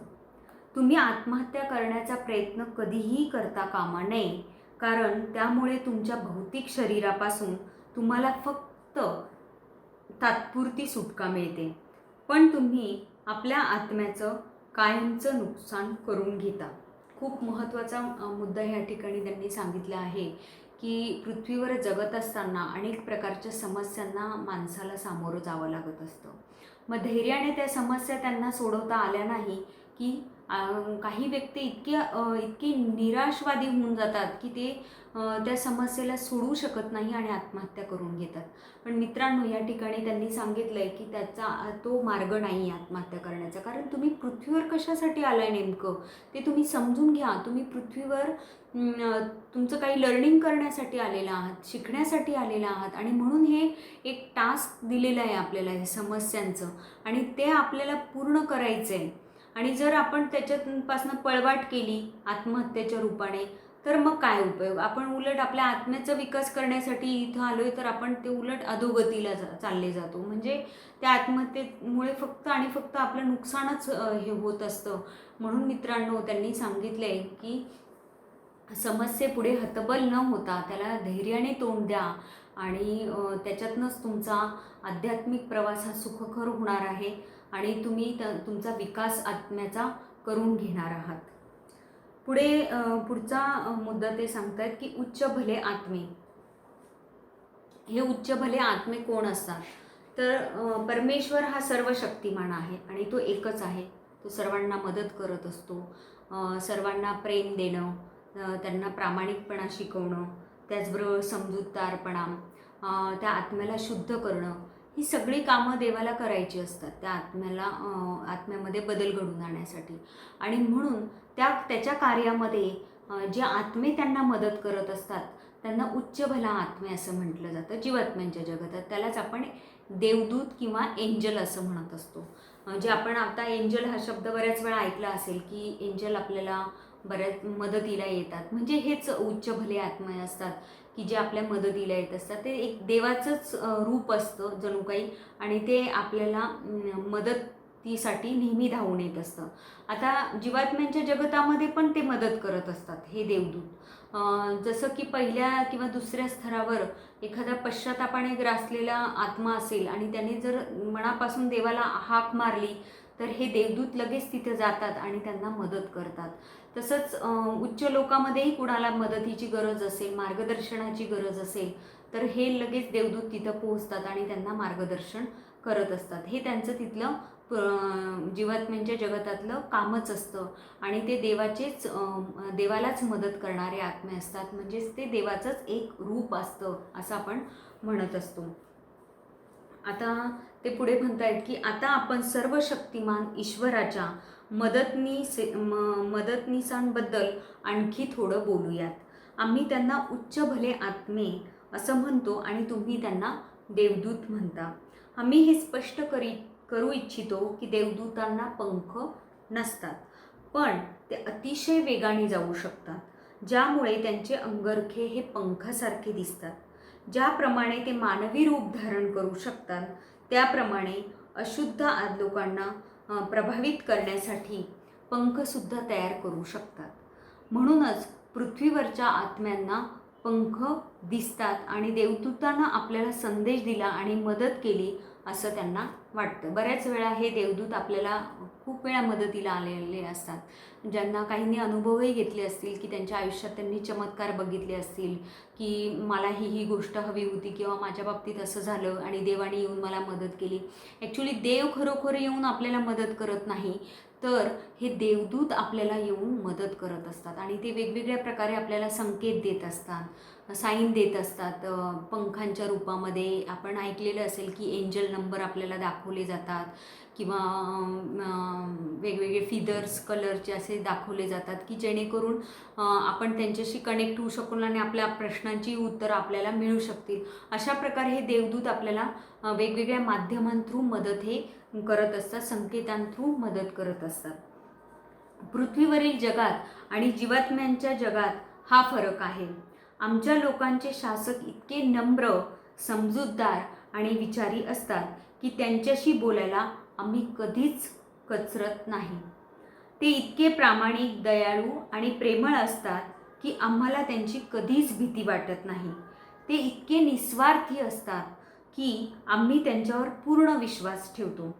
तुम्ही आत्महत्या करण्याचा प्रयत्न कधीही करता कामा नये, कारण त्यामुळे तुमच्या भौतिक शरीरापासून तुम्हाला फक्त तात्पुरती सुटका मिळते, पण तुम्ही आपल्या आत्म्याचं कायमचं नुकसान करून घेता. खूप महत्त्वाचा मुद्दा ह्या ठिकाणी त्यांनी सांगितला आहे की पृथ्वीवर जगत असताना अनेक प्रकारच्या समस्यांना माणसाला सामोरं जावं लागत असतं. मग धैर्याने त्या समस्या त्यांना सोडवता आल्या नाही की काही व्यक्ती इतके निराशवादी होऊन जातात की ते त्या समस्येला सोडवू शकत नाही आणि आत्महत्या करून घेतात. पण मित्रांनो, या ठिकाणी त्यांनी सांगितलं आहे की त्याचा तो मार्ग नाही आहे आत्महत्या करण्याचा. कारण तुम्ही पृथ्वीवर कशासाठी आलाय नेमकं ते तुम्ही समजून घ्या. तुम्ही पृथ्वीवर तुमचं काही लर्निंग करण्यासाठी आलेला आहात, शिकण्यासाठी आलेला आहात आणि म्हणून हे एक टास्क दिलेलं आहे आपल्याला हे समस्यांचं आणि ते आपल्याला पूर्ण करायचं आहे. आणि जर आपण त्याच्यापासून पळवाट केली आत्महत्येच्या रूपाने तर मग काय उपयोग? आपण उलट आपल्या आत्म्याचा विकास करण्यासाठी इथं आलोय तर आपण ते उलट अधोगतीला चालले जातो. म्हणजे त्या आत्महत्येमुळे फक्त आणि फक्त आपलं नुकसानच हे होत असतं. म्हणून मित्रांनो, त्यांनी सांगितलंय की समस्येपुढे हतबल न होता त्याला धैर्याने तोंड द्या आणि त्याच्यातनंच तुमचा आध्यात्मिक प्रवास हा सुखकर होणार आहे आणि तुम्ही तुमचा विकास आत्म्याचा करून घेणार आहात. पुढचा मुद्दा ते सांगतायत की उच्च भले आत्मे. हे उच्च भले आत्मे कोण असतात? तर परमेश्वर हा सर्व शक्तिमान आहे आणि तो एकच आहे. तो सर्वांना मदत करत असतो, सर्वांना प्रेम देणं, त्यांना प्रामाणिकपणा शिकवणं, त्याचबरोबर समजूतदारपणा, त्या आत्म्याला शुद्ध करणं, ही सगळी कामं देवाला करायची असतात त्या आत्म्यामध्ये बदल घडवून आणण्यासाठी. आणि म्हणून त्याच्या कार्यामध्ये जे आत्मे त्यांना मदत करत असतात त्यांना उच्च भला आत्मे असं म्हटलं जातं जीवात्म्यांच्या जगतात. त्यालाच आपण देवदूत किंवा एंजल असं म्हणत असतो. जे आपण आता एंजल हा शब्द बऱ्याच वेळा ऐकला असेल की एंजल आपल्याला बऱ्याच मदतीला येतात. म्हणजे हेच उच्च भले आत्मे असतात की जे आपल्या मदतीला येत असतात. ते एक देवाचंच रूप असतं जणू काही आणि ते आपल्याला मदतीसाठी नेहमी धावून येत असतं. आता जीवात्म्यांच्या जगतामध्ये पण ते मदत करत असतात हे देवदूत. जसं की पहिल्या किंवा दुसऱ्या स्तरावर एखादा पश्चातापाने ग्रासलेला आत्मा असेल आणि त्याने जर मनापासून देवाला हाक मारली तर हे देवदूत लगेच तिथे जातात आणि त्यांना मदत करतात. तसंच उच्च लोकांमध्येही कुणाला मदतीची गरज असेल, मार्गदर्शनाची गरज असेल तर हे लगेच देवदूत तिथं पोहोचतात आणि त्यांना मार्गदर्शन करत असतात. हे त्यांचं तिथलं जीवात्म्यांच्या जगतातलं कामच असतं आणि ते देवालाच मदत करणारे आत्मे असतात. म्हणजेच ते देवाचंच एक रूप असतं असं आपण म्हणत असतो. आता ते पुढे म्हणतायत की आता आपण सर्व शक्तिमान ईश्वराच्या मदतनीसांबद्दल आणखी थोडं बोलूयात. आम्ही त्यांना उच्च भले आत्मे असं म्हणतो आणि तुम्ही त्यांना देवदूत म्हणता. आम्ही हे स्पष्ट करू इच्छितो की देवदूतांना पंख नसतात, पण ते अतिशय वेगाने जाऊ शकतात, ज्यामुळे त्यांचे अंगरखे हे पंखासारखे दिसतात. ज्याप्रमाणे ते मानवी रूप धारण करू शकतात त्याप्रमाणे अशुद्ध लोकांना प्रभावित करण्यासाठी पंखसुद्धा तयार करू शकतात. म्हणूनच पृथ्वीवरच्या आत्म्यांना पंख दिसतात आणि देवदूतांना आपल्याला संदेश दिला आणि मदत केली असं त्यांना वाटतं. बऱ्याच वेळा हे देवदूत आपल्याला खूप वेळा मदतीला आलेले असतात. ज्यांना काहींनी अनुभवही घेतले असतील की त्यांच्या आयुष्यात त्यांनी चमत्कार बघितले असतील की मला ही गोष्ट हवी होती किंवा माझ्या बाबतीत असं झालं आणि देवाने येऊन मला मदत केली. ॲक्च्युली देव खरोखर येऊन आपल्याला मदत करत नाही, तर हे देवदूत आपल्याला येऊन मदत करत असतात आणि ते वेगवेगळ्या प्रकारे आपल्याला संकेत देत असतात, साईन देत असतात. पंखांच्या रूपामध्ये आपण ऐकलेलं असेल की एंजल नंबर आपल्याला दाखवले जातात किंवा वेगवेगळे फिदर्स कलरचे असे दाखवले जातात की जेणेकरून आपण त्यांच्याशी कनेक्ट होऊ शकून आणि आपल्या प्रश्नांची उत्तरं आपल्याला मिळू शकतील. अशा प्रकारे हे देवदूत आपल्याला वेगवेगळ्या माध्यमांथ्रू मदत हे करत असतात, संकेतांथ्रू मदत करत असतात. पृथ्वीवरील जगात आणि जीवात्म्यांच्या जगात हा फरक आहे. आमच्या लोकांचे शासक इतके नम्र, समजूतदार आणि विचारी असतात की त्यांच्याशी बोलायला आम्ही कधीच कचरत नाही. ते इतके प्रामाणिक, दयाळू आणि प्रेमळ असतात की आम्हाला त्यांची कधीच भीती वाटत नाही. ते इतके निस्वार्थी असतात की आम्ही त्यांच्यावर पूर्ण विश्वास ठेवतो.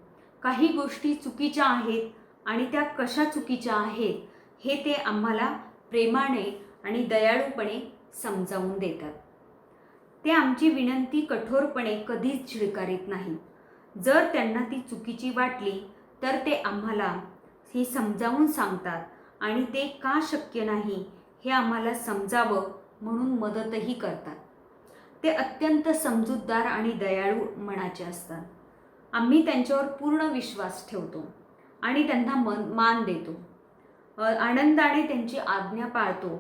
काही गोष्टी चुकीच्या आहेत आणि त्या कशा चुकीच्या आहेत हे ते आम्हाला प्रेमाने आणि दयाळूपणे समजावून देतात. ते आमची विनंती कठोरपणे कधीच स्वीकारित नाही. जर त्यांना ती चुकीची वाटली तर ते आम्हाला हे समजावून सांगतात आणि ते का शक्य नाही हे आम्हाला समजावं म्हणून मदतही करतात. ते अत्यंत समजूतदार आणि दयाळू मनाचे असतात. आम्ही त्यांच्यावर पूर्ण विश्वास ठेवतो आणि त्यांना मान देतो. आनंदाने त्यांची आज्ञा पाळतो,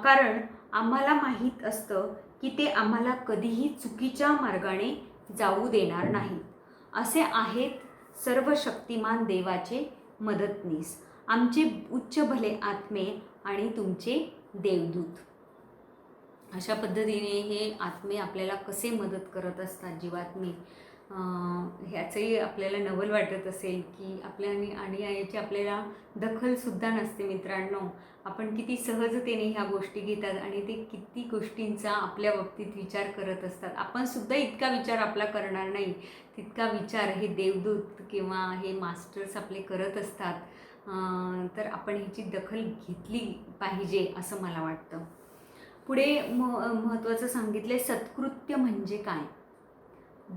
कारण आम्हाला माहीत असतं की ते आम्हाला कधीही चुकीच्या मार्गाने जाऊ देणार नाहीत. असे आहेत सर्व शक्तिमान देवाचे मदतनीस, आमचे उच्च भले आत्मे आणि तुमचे देवदूत. अशा पद्धतीने हे आत्मे आपल्याला कसे मदत करत असतात, जीवात्मे. ह्याचंही आपल्याला नवल वाटत असेल की आणि याची आपल्याला दखलसुद्धा नसते मित्रांनो. आपण किती सहजतेने ह्या गोष्टी घेतात आणि ते किती गोष्टींचा आपल्या बाबतीत विचार करत असतात. आपण सुद्धा इतका विचार आपला करणार नाही तितका विचार हे देवदूत किंवा हे मास्टर्स आपले करत असतात. तर आपण ह्याची दखल घेतली पाहिजे असं मला वाटतं. पुढे महत्त्वाचं सांगितले सत्कृत्य म्हणजे काय.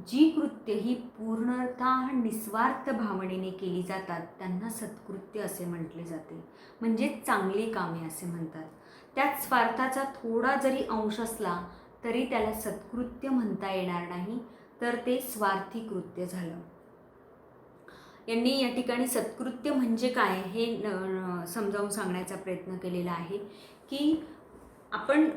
जी कृत्य ही पूर्णतः निस्वार्थ भावनेने केली जातात त्यांना सत्कृत्य असे म्हटले जाते, म्हणजे चांगली कामे असे म्हणतात. त्यात स्वार्थाचा थोडा जरी अंश असला तरी त्याला सत्कृत्य म्हणता येणार नाही, तर ते स्वार्थी कृत्य झालं. यांनी या ठिकाणी सत्कृत्य म्हणजे काय हे समजावून सांगण्याचा प्रयत्न केलेला आहे की आपण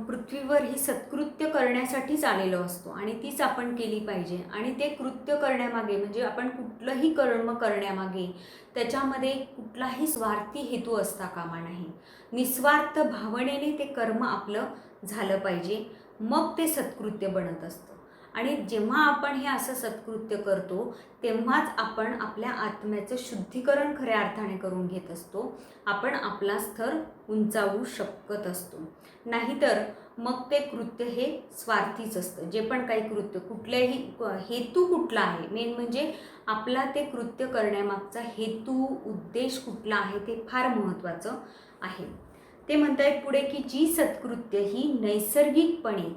पृथ्वीवर ही सत्कृत्य करण्यासाठीच आलेलो असतो आणि तीच आपण केली पाहिजे. आणि ते कृत्य करण्यामागे म्हणजे आपण कुठलंही कर्म करण्यामागे त्याच्यामध्ये कुठलाही स्वार्थी हेतू असता कामा नाही. निस्वार्थ भावनेने ते कर्म आपलं झालं पाहिजे, मग ते सत्कृत्य बनत असतं. आणि जेव्हा आपण हे असं सत्कृत्य करतो तेव्हाच आपण आपल्या आत्म्याचं शुद्धीकरण खऱ्या अर्थाने करून घेत असतो. आपण आपला स्तर उंचावू शकत असतो. नाहीतर मग ते कृत्य हे स्वार्थीच असतं. जे पण काही कृत्य, कुठल्याही हेतू कुठला आहे, मेन म्हणजे आपला ते कृत्य करण्यामागचा हेतू, उद्देश कुठला आहे ते फार महत्त्वाचं आहे. ते म्हणतायत पुढे की जी सत्कृत्य ही नैसर्गिकपणे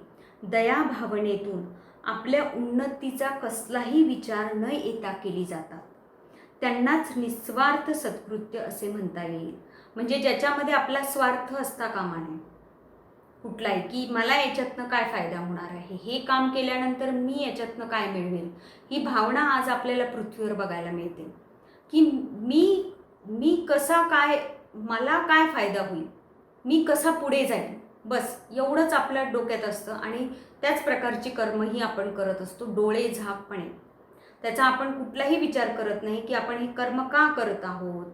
दयाभावनेतून आपल्या उन्नतीचा कसलाही विचार न येता केली जातात त्यांनाच निस्वार्थ सत्कृत्य असे म्हणता येईल. म्हणजे ज्याच्यामध्ये आपला स्वार्थ असता कामा नये कुठलाही, की मला याच्यातनं काय फायदा होणार आहे, हे काम केल्यानंतर मी याच्यातनं काय मिळवेल, ही भावना आज आपल्याला पृथ्वीवर बघायला मिळते. की मी कसा काय, मला काय फायदा होईल, मी कसा पुढे जाईल, बस एवढंच आपल्या डोक्यात असतं. आणि त्याच प्रकारची कर्मही आपण करत असतो डोळे झाकपणे. त्याचा आपण कुठलाही विचार करत नाही की आपण हे कर्म का करत आहोत,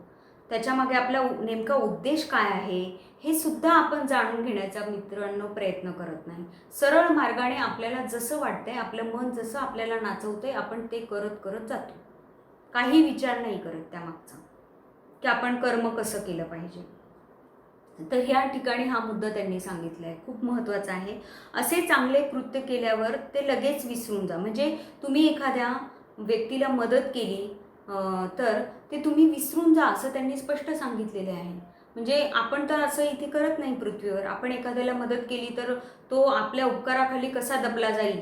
त्याच्यामागे आपला नेमका उद्देश काय आहे हे सुद्धा आपण जाणून घेण्याचा मित्रांनो प्रयत्न करत नाही. सरळ मार्गाने आपल्याला जसं वाटतंय, आपलं मन जसं आपल्याला नाचवतंय आपण ते करत करत जातो. काही विचार नाही करत त्यामागचा की आपण कर्म कसं केलं पाहिजे. तर ह्या ठिकाणी हा मुद्दा त्यांनी सांगितला आहे, खूप महत्त्वाचा आहे. असे चांगले कृत्य केल्यावर ते लगेच विसरून जा. म्हणजे तुम्ही एखाद्या व्यक्तीला मदत केली तर ते तुम्ही विसरून जा असं त्यांनी स्पष्ट सांगितलेले आहे. म्हणजे आपण तर असं इथे करत नाही पृथ्वीवर. आपण एखाद्याला मदत केली तर तो आपल्या उपकाराखाली कसा दबला जाईल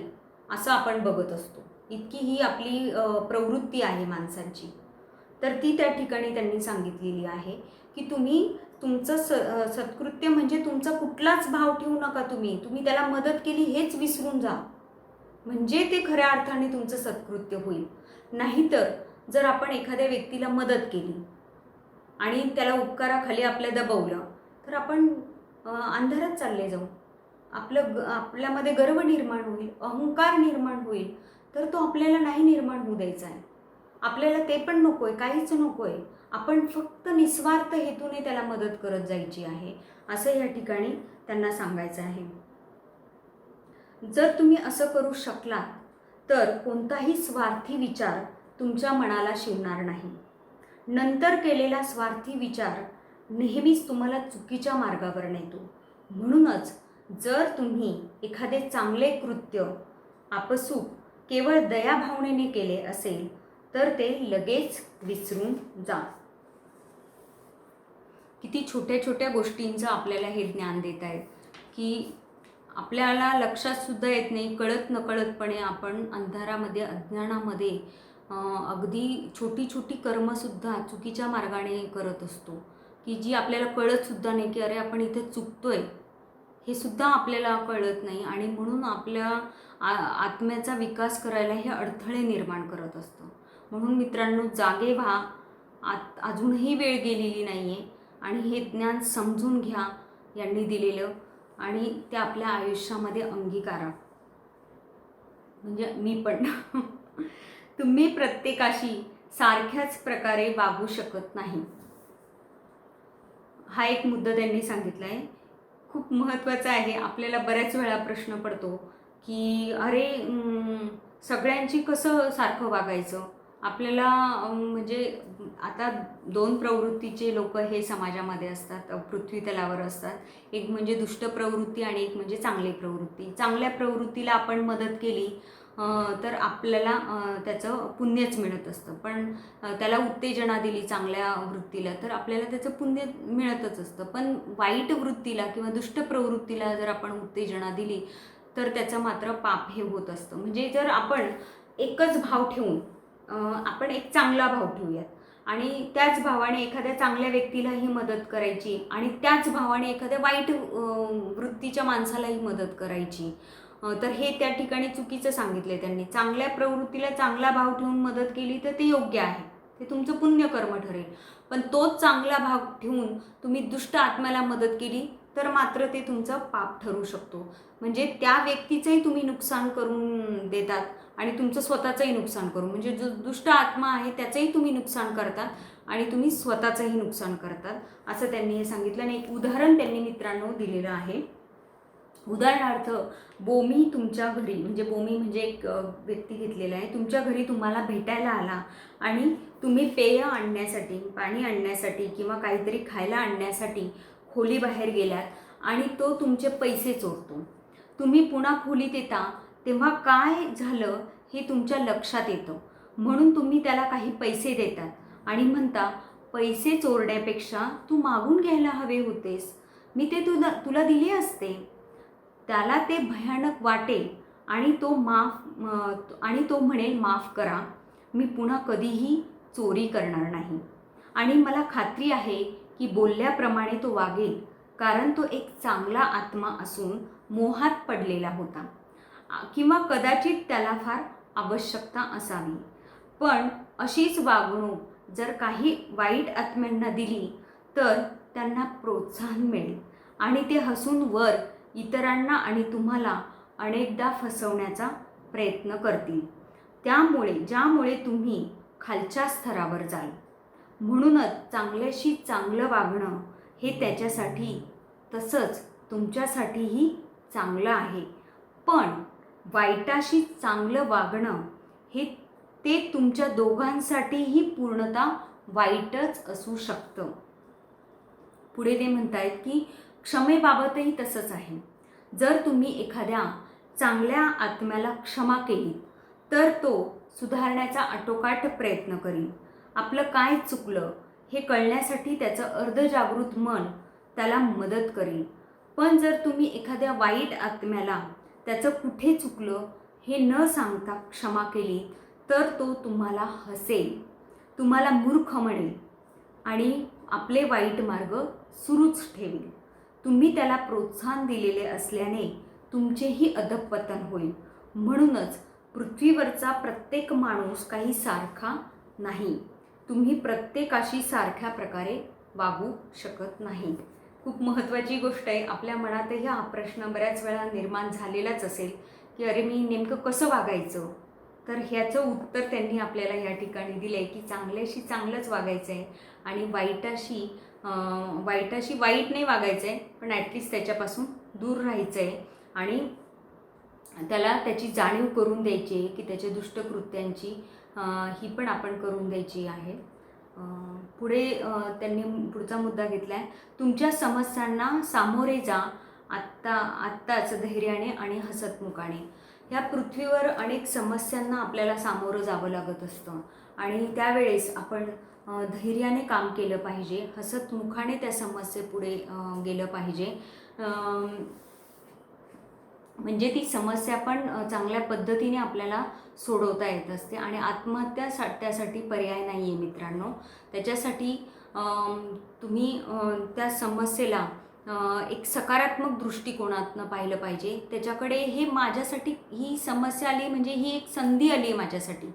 असं आपण बघत असतो. इतकी ही आपली प्रवृत्ती आहे माणसांची. तर ती त्या ठिकाणी त्यांनी सांगितलेली आहे की तुम्ही तुमचं सत्कृत्य म्हणजे तुमचा कुठलाच भाव ठेवू नका. तुम्ही त्याला मदत केली हेच विसरून जा, म्हणजे ते खऱ्या अर्थाने तुमचं सत्कृत्य होईल. नाहीतर जर आपण एखाद्या व्यक्तीला मदत केली आणि त्याला उपकाराखाली आपल्या दबवलं तर आपण अंधारात चालले जाऊ. आपल्यामध्ये गर्व निर्माण होईल, अहंकार निर्माण होईल, तर तो आपल्याला नाही निर्माण होऊ द्यायचा आहे. आपल्याला ते पण नको आहे, काहीच नको आहे. आपण फक्त निस्वार्थ हेतूने त्याला मदत करत जायची आहे, असं या ठिकाणी त्यांना सांगायचं आहे. जर तुम्ही असं करू शकलात तर कोणताही स्वार्थी विचार तुमच्या मनाला शिवणार नाही. नंतर केलेला स्वार्थी विचार नेहमीच तुम्हाला चुकीच्या मार्गावर नेतो. म्हणूनच जर तुम्ही एखादे चांगले कृत्य आपसूक केवळ दयाभावनेने केले असेल तर ते लगेच विसरून जा. किती छोट्या छोट्या गोष्टींचं आपल्याला हे ज्ञान देत आहेत की आपल्याला लक्षात सुद्धा येत नाही, कळत नकळतपणे आपण अंधारामध्ये, अज्ञानामध्ये अगदी छोटी छोटी कर्मसुद्धा चुकीच्या मार्गाने करत असतो, की जी आपल्याला कळतसुद्धा नाही की अरे आपण इथे चुकतोय, हे सुद्धा आपल्याला कळत नाही. आणि म्हणून आपल्या आत्म्याचा विकास करायला हे अडथळे निर्माण करत असतं. म्हणून मित्रांनो, जागे व्हा. अजूनही वेळ गेलेली नाही आहे आणि हे ज्ञान समजून घ्या यांनी दिलेलं, आणि ते आपल्या आयुष्यामध्ये अंगीकारा. म्हणजे मी पण तुम्ही प्रत्येकाशी सारख्याच प्रकारे वागू शकत नाही. हा एक मुद्दा त्यांनी सांगितला आहे, खूप महत्त्वाचा आहे. आपल्याला बऱ्याच वेळा प्रश्न पडतो की अरे सगळ्यांची कसं सारखं वागायचं. आपल्याला म्हणजे आता दोन प्रवृत्तीचे लोक हे समाजामध्ये असतात, पृथ्वी तलावर असतात. एक म्हणजे दुष्ट प्रवृत्ती आणि एक म्हणजे चांगली प्रवृत्ती. चांगल्या प्रवृत्तीला आपण मदत केली तर आपल्याला त्याचं पुण्यच मिळत असतं. पण त्याला उत्तेजना दिली चांगल्या वृत्तीला तर आपल्याला त्याचं पुण्य मिळतच असतं. पण वाईट वृत्तीला किंवा दुष्ट प्रवृत्तीला जर आपण उत्तेजना दिली तर त्याचं मात्र पाप हे होत असतं. म्हणजे जर आपण एकच भाव ठेवून आपण एक चांगला भाव ठेवूयात आणि त्याच भावाने एखाद्या चांगल्या व्यक्तीलाही मदत करायची आणि त्याच भावाने एखाद्या वाईट वृत्तीच्या माणसालाही मदत करायची, तर हे त्या ठिकाणी चुकीचं सांगितलं त्यांनी. चांगल्या प्रवृत्तीला चांगला भाव ठेवून मदत केली तर ते योग्य आहे, ते तुमचं पुण्यकर्म ठरेल. पण तोच चांगला भाव ठेवून तुम्ही दुष्ट आत्म्याला मदत केली तर मात्र ते तुमचं पाप ठरू शकतो. म्हणजे त्या व्यक्तीचंही तुम्ही नुकसान करून देतात आणि तुमचं स्वतःचंही नुकसान करून, म्हणजे जो दुष्ट आत्मा आहे त्याचंही तुम्ही नुकसान करतात आणि तुम्ही स्वतःचंही नुकसान करतात, असं त्यांनी हे सांगितलं. आणि एक उदाहरण त्यांनी मित्रांनो दिलेलं आहे. उदाहरणार्थ, बोमी तुमच्या घरी, म्हणजे बोमी म्हणजे एक व्यक्ती घेतलेला आहे, तुमच्या घरी तुम्हाला भेटायला आला आणि तुम्ही पेय आणण्यासाठी, पाणी आणण्यासाठी किंवा काहीतरी खायला आणण्यासाठी खोलीबाहेर गेलात आणि तो तुमचे पैसे चोरतो. तुम्ही पुन्हा खोलीत येता तेव्हा काय झालं हे तुमच्या लक्षात येतं, म्हणून तुम्ही त्याला काही पैसे देतात आणि म्हणता, पैसे चोरण्यापेक्षा तू मागून घ्यायला हवे होतेस, मी ते तुला दिले असते. त्याला ते भयानक वाटेल आणि तो म्हणेल, माफ करा, मी पुन्हा कधीही चोरी करणार नाही. आणि मला खात्री आहे की बोलल्याप्रमाणे तो वागेल, कारण तो एक चांगला आत्मा असून मोहात पडलेला होता किंवा कदाचित त्याला फार आवश्यकता असावी. पण अशीच वागणूक जर काही वाईट आत्म्यांना दिली तर त्यांना प्रोत्साहन मिळेल आणि ते हसून वर इतरांना आणि तुम्हाला अनेकदा फसवण्याचा प्रयत्न करतील, ज्यामुळे तुम्ही खालच्या स्तरावर जाल. म्हणूनच चांगल्याशी चांगलं वागणं हे त्याच्यासाठी तसंच तुमच्यासाठीही चांगलं आहे. पण वाईटाशी चांगलं वागणं ते तुमच्या दोघांसाठीही पूर्णतः वाईटच असू शकतं. पुढे ते म्हणतायत की क्षमेबाबतही तसंच आहे. जर तुम्ही एखाद्या चांगल्या आत्म्याला क्षमा केली तर तो सुधारण्याचा आटोकाट प्रयत्न करील. आपलं काय चुकलं हे कळण्यासाठी त्याचं अर्धजागृत मन त्याला मदत करेल. पण जर तुम्ही एखाद्या वाईट आत्म्याला त्याचं कुठे चुकलं हे न सांगता क्षमा केली तर तो तुम्हाला हसेल, तुम्हाला मूर्ख म्हणेल आणि आपले वाईट मार्ग सुरूच ठेवेल. तुम्ही त्याला प्रोत्साहन दिलेले असल्याने तुमचेही अधःपतन होईल. म्हणूनच पृथ्वीवरचा प्रत्येक माणूस काही सारखा नाही. तुम्ही प्रत्येकाशी सारख्या प्रकारे वागू शकत नाही. खूप महत्त्वाची गोष्ट आहे. आपल्या मनातही हा प्रश्न बऱ्याच वेळा निर्माण झालेलाच असेल की अरे मी नेमकं कसं वागायचं. तर ह्याचं उत्तर त्यांनी आपल्याला या ठिकाणी दिलं आहे की चांगल्याशी चांगलंच वागायचं आहे आणि वाईटाशी वाईट नाही वागायचं आहे, पण ॲटलिस्ट त्याच्यापासून दूर राहायचं आहे आणि त्याला त्याची जाणीव करून द्यायची आहे की त्याच्या दुष्टकृत्यांची ही पण आपण करून द्यायची आहे. पुढे त्यांनी पुढचा मुद्दा घेतला आहे, तुमच्या समस्यांना सामोरे जा आत्ताच धैर्याने आणि हसतमुखाने. ह्या पृथ्वीवर अनेक समस्यांना आपल्याला सामोरं जावं लागत असतं आणि त्यावेळेस आपण धैर्याने काम केलं पाहिजे, हसतमुखाने त्या समस्येपुढे गेलं पाहिजे. म्हणजे ती समस्या पण चांगल्या पद्धतीने आपल्याला सोडवता येत असते आणि आत्महत्या त्यासाठी पर्याय नाही आहे मित्रांनो. त्याच्यासाठी तुम्ही त्या समस्येला एक सकारात्मक दृष्टिकोनातनं पाहिलं पाहिजे. त्याच्याकडे हे माझ्यासाठी ही समस्या आली म्हणजे ही एक संधी आली आहे माझ्यासाठी,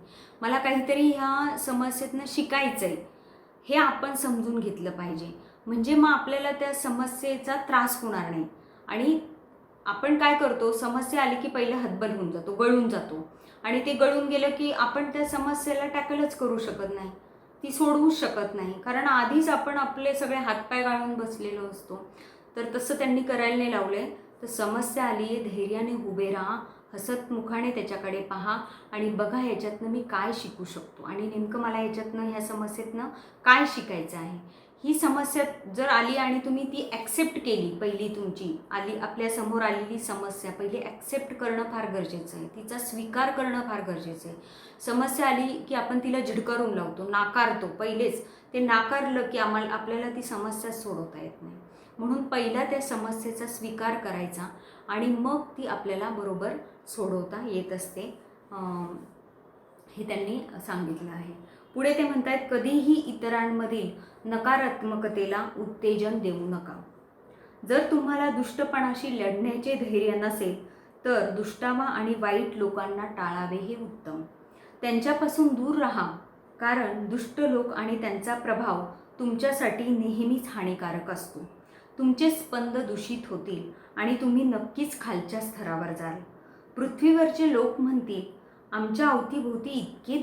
मला काहीतरी ह्या समस्येतनं शिकायचं आहे, हे आपण समजून घेतलं पाहिजे. म्हणजे मग आपल्याला त्या समस्येचा त्रास होणार नाही. आणि आपण काय करतो, समस्या आली की पहिलं हतबल होऊन जातो, गळून जातो आणि ते गळून गेलं की आपण त्या समस्येला टॅकलच करू शकत नाही, ती सोडवूच शकत नाही, कारण आधीच आपण आपले सगळे हातपाय गाळून बसलेलो असतो. तर तसं त्यांनी करायला नाही लावलं आहे. तर समस्या आली आहे, धैर्याने उभे राहा, हसतमुखाने त्याच्याकडे पहा आणि बघा ह्याच्यातनं मी काय शिकू शकतो आणि नेमकं मला ह्याच्यातनं ह्या समस्येतनं काय शिकायचं आहे. ही समस्या जर आली आणि तुम्ही ती ॲक्सेप्ट केली, पहिली तुमची आपल्यासमोर आलेली समस्या पहिली ॲक्सेप्ट करणं फार गरजेचं आहे, तिचा स्वीकार करणं फार गरजेचं आहे. समस्या आली की आपण तिला झिडकारून लावतो, नाकारतो. पहिलेच ते नाकारलं की आपल्याला ती समस्या सोडवता येत नाही. म्हणून पहिला त्या समस्येचा स्वीकार करायचा आणि मग ती आपल्याला बरोबर सोडवता येत असते, हे त्यांनी सांगितलं आहे. पुढे ते म्हणतात, कधीही इतरांमधील नकारात्मकतेला उत्तेजन देऊ नका. जर तुम्हाला दुष्टपणाशी लढण्याचे धैर्य नसेल तर दुष्टावा आणि वाईट लोकांना टाळावे हे उत्तम. त्यांच्यापासून दूर राहा, कारण दुष्ट लोक आणि त्यांचा प्रभाव तुमच्यासाठी नेहमीच हानिकारक असतो. तुमचे स्पंद दूषित होतील आणि तुम्ही नक्कीच खालच्या स्तरावर जाल. पृथ्वीवरचे लोक म्हणतील, आमच्या अवतीभोवती इतके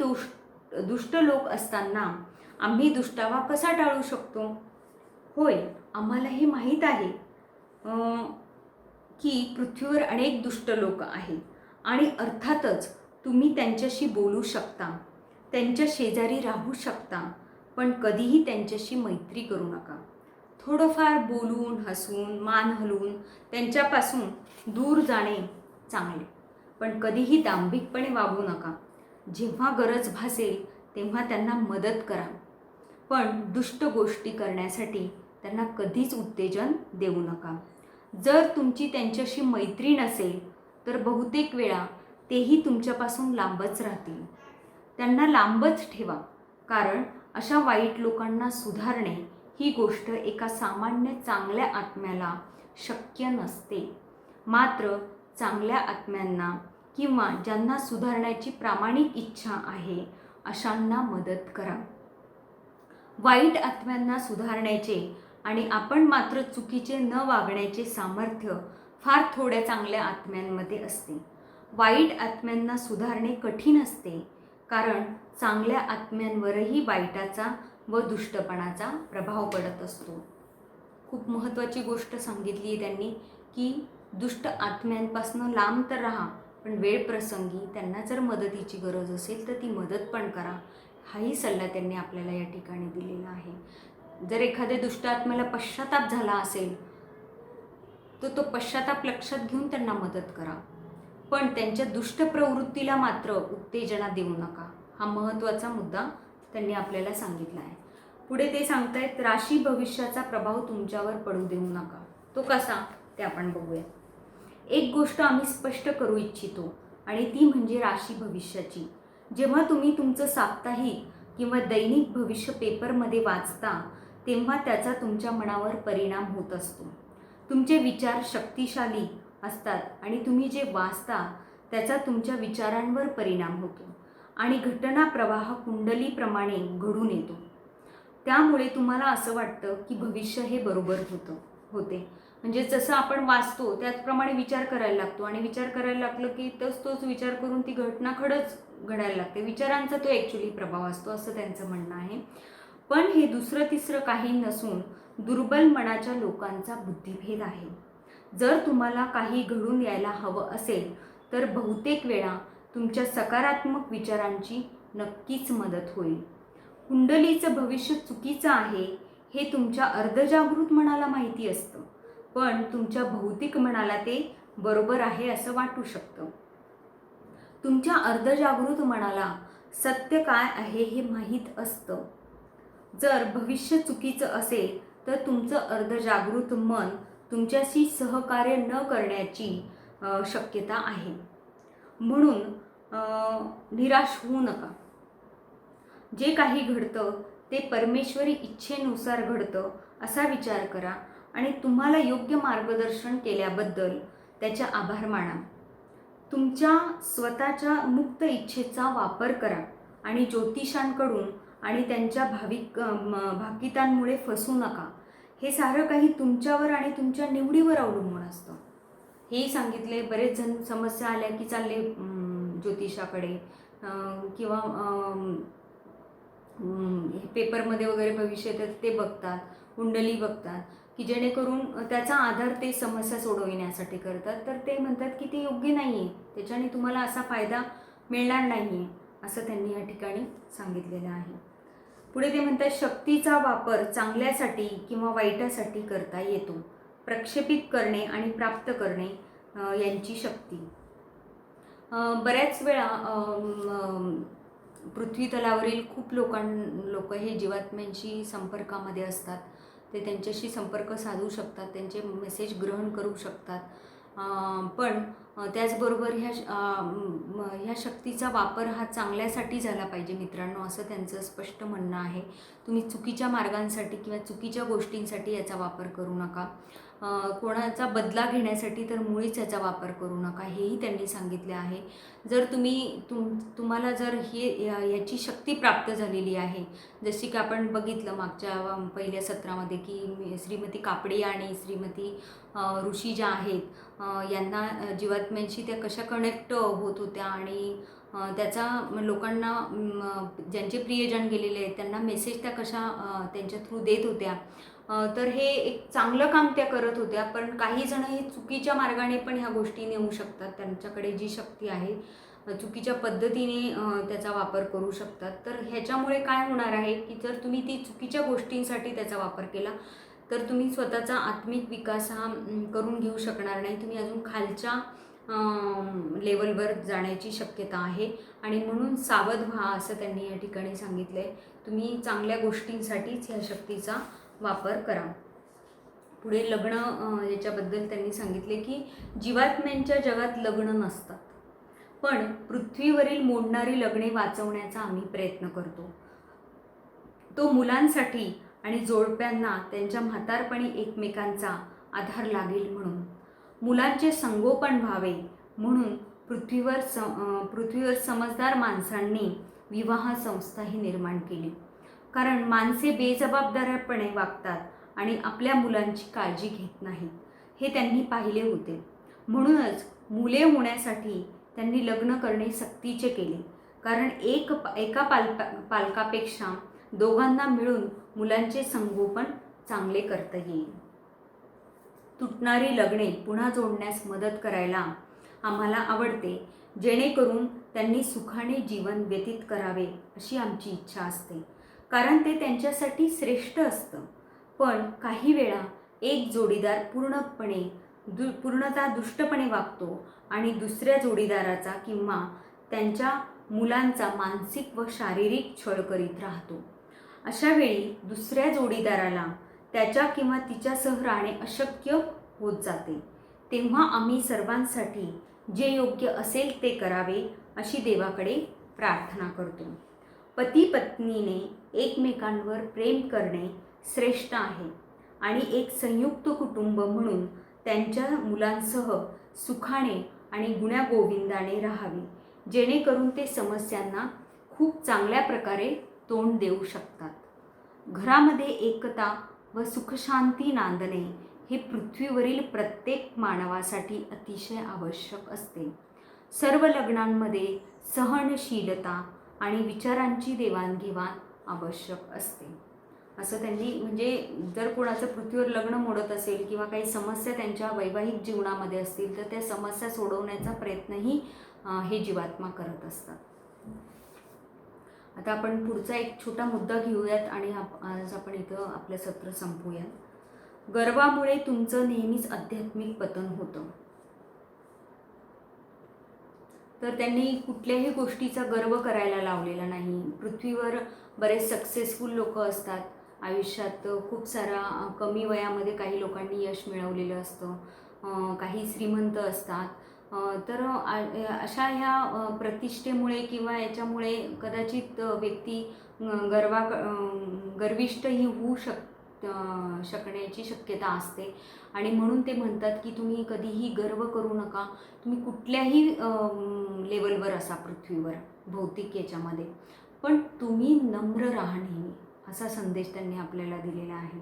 दुष्ट लोक असताना आम्ही दुष्टावा कसा टाळू शकतो. होय, आम्हालाही माहीत आहे की पृथ्वीवर अनेक दुष्ट लोक आहेत आणि अर्थातच तुम्ही त्यांच्याशी बोलू शकता, त्यांच्या शेजारी राहू शकता, पण कधीही त्यांच्याशी मैत्री करू नका. थोडंफार बोलून हसून मान हलवून त्यांच्यापासून दूर जाणे चांगले, पण कधीही दांभिकपणे वागू नका. जेव्हा गरज भासेल तेव्हा त्यांना मदत करा, पण दुष्ट गोष्टी करण्यासाठी त्यांना कधीच उत्तेजन देऊ नका. जर तुमची त्यांच्याशी मैत्री नसेल तर बहुतेक वेळा तेही तुमच्यापासून लांबच राहतील. त्यांना लांबच ठेवा, कारण अशा वाईट लोकांना सुधारणे ही गोष्ट एका सामान्य चांगल्या आत्म्याला शक्य नसते. मात्र चांगल्या आत्म्यांना किंवा ज्यांना सुधारण्याची प्रामाणिक इच्छा आहे अशांना मदत करा. वाईट आत्म्यांना सुधारण्याचे आणि आपण मात्र चुकीचे न वागण्याचे सामर्थ्य फार थोड्या चांगल्या आत्म्यांमध्ये असते. वाईट आत्म्यांना सुधारणे कठीण असते, कारण चांगल्या आत्म्यांवरही वाईटाचा व दुष्टपणाचा प्रभाव पडत असतो. खूप महत्त्वाची गोष्ट सांगितली आहे त्यांनी की दुष्ट आत्म्यांपासून लांब तर राहा, पण वेळ प्रसंगी त्यांना जर मदतीची गरज असेल तर ती मदत पण करा. हाही सल्ला त्यांनी आपल्याला या ठिकाणी दिलेला आहे. जर एखाद्या दुष्ट आत्म्याला पश्चाताप झाला असेल तर तो पश्चाताप लक्षात घेऊन त्यांना मदत करा, पण त्यांच्या दुष्ट प्रवृत्तीला मात्र उत्तेजना देऊ नका. हा महत्त्वाचा मुद्दा त्यांनी आपल्याला सांगितला आहे. पुढे ते सांगतायत, राशी भविष्याचा प्रभाव तुमच्यावर पडू देऊ नका. तो कसा ते आपण बघूया. एक गोष्ट आम्ही स्पष्ट करू इच्छितो आणि ती म्हणजे राशी भविष्याची. जेव्हा तुम्ही तुमचं साप्ताहिक किंवा दैनिक भविष्य पेपरमध्ये वाचता तेव्हा त्याचा तुमच्या मनावर परिणाम होत असतो. तुमचे विचार शक्तिशाली असतात आणि तुम्ही जे वाचता त्याचा तुमच्या विचारांवर परिणाम होतो आणि घटना प्रवाह कुंडलीप्रमाणे घडून येतो. त्यामुळे तुम्हाला असं वाटतं की भविष्य हे बरोबर होते. म्हणजे जसं आपण वाचतो त्याचप्रमाणे विचार करायला लागतो आणि विचार करायला लागलं की तोच विचार करून ती घटना खरंच घडायला लागते. विचारांचा तो ॲक्च्युली प्रभाव असतो असं त्यांचं म्हणणं आहे. पण हे दुसरं तिसरं काही नसून दुर्बल मनाच्या लोकांचा बुद्धिभेद आहे. जर तुम्हाला काही घडून यायला हवं असेल तर बहुतेक वेळा तुमच्या सकारात्मक विचारांची नक्कीच मदत होईल. कुंडलीचं भविष्य चुकीचं आहे हे तुमच्या अर्धजागृत मनाला माहिती असतं, पण तुमच्या भौतिक मनाला ते बरोबर आहे असं वाटू शकतं. तुमच्या अर्धजागृत मनाला सत्य काय आहे हे माहीत असतं. जर भविष्य चुकीचं असेल तर तुमचं अर्धजागृत मन तुमच्याशी सहकार्य न करण्याची शक्यता आहे. म्हणून निराश होऊ नका. जे काही घडतं ते परमेश्वरी इच्छेनुसार घडतं असा विचार करा आणि तुम्हाला योग्य मार्गदर्शन केल्याबद्दल त्याचे आभार माना. तुमच्या स्वतःच्या मुक्त इच्छेचा वापर करा आणि ज्योतिषांकडून आणि त्यांच्या भाकितांमुळे फसू नका. हे सारं काही तुमच्यावर आणि तुमच्या निवडीवर अवलंबून असतं. हेही सांगितले. बरेच जण समस्या आल्या की चालले ज्योतिषाकडे किंवा पेपरमध्ये वगैरे भविष्य येतं ते बघतात, कुंडली बघतात की जेणेकरून त्याचा आधार ते समस्या सोडविण्यासाठी करतात. तर ते म्हणतात की ते योग्य नाही आहे, त्याच्याने तुम्हाला असा फायदा मिळणार नाही आहे असं त्यांनी या ठिकाणी सांगितलेलं आहे. पुढे ते म्हणतात शक्तीचा वापर चांगल्यासाठी किंवा वाईटासाठी करता येतो. प्रक्षेपित करणे आणि प्राप्त करणे यांची शक्ती. बऱ्याच वेळा पृथ्वी तलावरील खूप लोक हे जीवात्म्यांशी संपर्कामध्ये असतात. ते त्यांच्याशी संपर्क साधू शकतात, त्यांचे मेसेज ग्रहण करू शकतात. पण त्याचबरोबर ह्या शक्तीचा वापर हा चांगल्यासाठी झाला पाहिजे मित्रांनो, असं त्यांचं स्पष्ट म्हणणं आहे. तुम्ही चुकीच्या मार्गांसाठी किंवा चुकीच्या गोष्टींसाठी याचा वापर करू नका. कोणाचा बदला घेण्यासाठी तर मुळीच याचा वापर करू नका, हेही त्यांनी सांगितले आहे. जर तुम्हाला जर याची शक्ती प्राप्त झालेली आहे, जशी की आपण बघितलं मागच्या पहिल्या सत्रामध्ये की श्रीमती कापडे आणि श्रीमती ऋषी ज्या आहेत यांना जीवात्म्यांशी त्या कशा कनेक्ट होत होत्या आणि त्याचा लोकांना ज्यांचे प्रियजन गेलेले आहेत त्यांना मेसेज त्या कशा त्यांच्या थ्रू देत होत्या. तर हे एक चांगलं काम त्या करत होत्या. पण काही जण हे चुकीच्या मार्गाने पण ह्या गोष्टी नेऊ शकतात. त्यांच्याकडे जी शक्ती आहे चुकीच्या पद्धतीने त्याचा वापर करू शकतात. तर ह्याच्यामुळे काय होणार आहे की जर तुम्ही ती चुकीच्या गोष्टींसाठी त्याचा वापर केला तर तुम्ही स्वतःचा आत्मिक विकास हा करून घेऊ शकणार नाही. तुम्ही अजून खालच्या लेवलवर जाण्याची शक्यता आहे आणि म्हणून सावध व्हा असं त्यांनी या ठिकाणी सांगितलं आहे. तुम्ही चांगल्या गोष्टींसाठीच ह्या शक्तीचा वापर करा. पुढे लग्न याच्याबद्दल त्यांनी सांगितले की जीवात्म्यांच्या जगात लग्न नसतात, पण पृथ्वीवरील मोडणारी लग्ने वाचवण्याचा आम्ही प्रयत्न करतो. तो मुलांसाठी आणि जोडप्यांना त्यांच्या म्हातारपणी एकमेकांचा आधार लागेल म्हणून. मुलांचे संगोपन व्हावे म्हणून पृथ्वीवर समजदार माणसांनी विवाह संस्थाही निर्माण केली. कारण माणसे बेजबाबदारपणे वागतात आणि आपल्या मुलांची काळजी घेत नाहीत हे त्यांनी पाहिले होते. म्हणूनच मुले होण्यासाठी त्यांनी लग्न करणे सक्तीचे केले. कारण एका पालकापेक्षा दोघांना मिळून मुलांचे संगोपन चांगले करता येईल. तुटणारी लग्ने पुन्हा जोडण्यास मदत करायला आम्हाला आवडते, जेणेकरून त्यांनी सुखाने जीवन व्यतीत करावे अशी आमची इच्छा असते. कारण ते त्यांच्यासाठी श्रेष्ठ असतं. पण काही वेळा एक जोडीदार पूर्णतः दुष्टपणे वागतो आणि दुसऱ्या जोडीदाराचा किंवा त्यांच्या मुलांचा मानसिक व शारीरिक छळ करीत राहतो. अशा वेळी दुसऱ्या जोडीदाराला त्याच्या किंवा तिच्यासह राहणे अशक्य होत जाते. तेव्हा आम्ही सर्वांसाठी जे योग्य असेल ते करावे अशी देवाकडे प्रार्थना करतो. पती पत्नीने एकमेकांवर प्रेम करणे श्रेष्ठ आहे आणि एक संयुक्त कुटुंब म्हणून त्यांच्या मुलांसह सुखाने आणि गुण्यागोविंदाने राहावे, जेणेकरून ते समस्यांना खूप चांगल्या प्रकारे तोंड देऊ शकतात. घरामध्ये एकता व सुखशांती नांदणे हे पृथ्वीवरील प्रत्येक मानवासाठी अतिशय आवश्यक असते. सर्व लग्नांमध्ये सहनशीलता आणि विचारांची देवाणघेवाण आवश्यक असते. असं त्यांनी म्हणजे जर कोणाचं पृथ्वीवर लग्न मोडत असेल किंवा काही समस्या त्यांच्या वैवाहिक जीवनामध्ये असतील तर त्या समस्या सोडवण्याचा प्रयत्नही हे जीवात्मा करत असतात. आता आपण पुढचा एक छोटा मुद्दा घेऊयात आणि आज आपण इथं आपलं सत्र संपवूयात. गर्वामुळे तुमचं नेहमीच आध्यात्मिक पतन होतं. तर त्यांनी कुठल्याही गोष्टीचा गर्व करायला लावलेला नाही. पृथ्वीवर बरेच सक्सेसफुल लोक असतात आयुष्यात. खूप सारा कमी वयामध्ये काही लोकांनी यश मिळवलेलं असतं, काही श्रीमंत असतात. तर अशा ह्या प्रतिष्ठेमुळे किंवा याच्यामुळे कदाचित व्यक्ती गर्विष्ठही होऊ शकण्याची शक्यता असते. आणि म्हणून ते म्हणतात की तुम्ही कधीही गर्व करू नका. तुम्ही कुठल्याही लेवलवर असा पृथ्वीवर भौतिक याच्यामध्ये, पण तुम्ही नम्र राहा नेहमी, असा संदेश त्यांनी आपल्याला दिलेला आहे.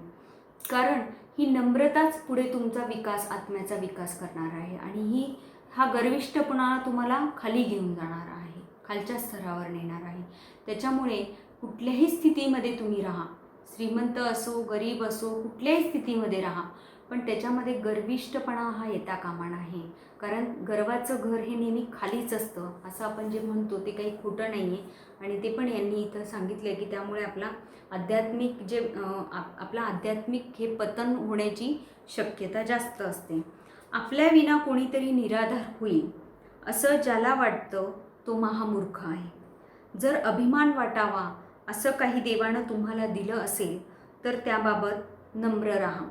कारण ही नम्रताच पुढे तुमचा विकास, आत्म्याचा विकास करणार आहे. आणि हा गर्विष्ठपणा तुम्हाला खाली घेऊन जाणार आहे, खालच्या स्तरावर नेणार आहे. त्याच्यामुळे कुठल्याही स्थितीमध्ये तुम्ही राहा, श्रीमंत असो गरीब असो, कुठल्याही स्थितीमध्ये राहा, पण त्याच्यामध्ये गर्विष्ठपणा हा येता कामा नये. कारण गर्वाचं घर हे नेहमी खालीच असतं, असं आपण जे म्हणतो ते काही खोटं नाही आहे. आणि ते पण यांनी इथं सांगितलं आहे की त्यामुळे आपला आध्यात्मिक हे पतन होण्याची शक्यता जास्त असते. आपल्या विना कोणीतरी निराधार होईल असं ज्याला वाटतं तो महामूर्ख आहे. जर अभिमान वाटावा असं काही देवानं तुम्हाला दिलं असेल तर त्याबाबत नम्र राहा,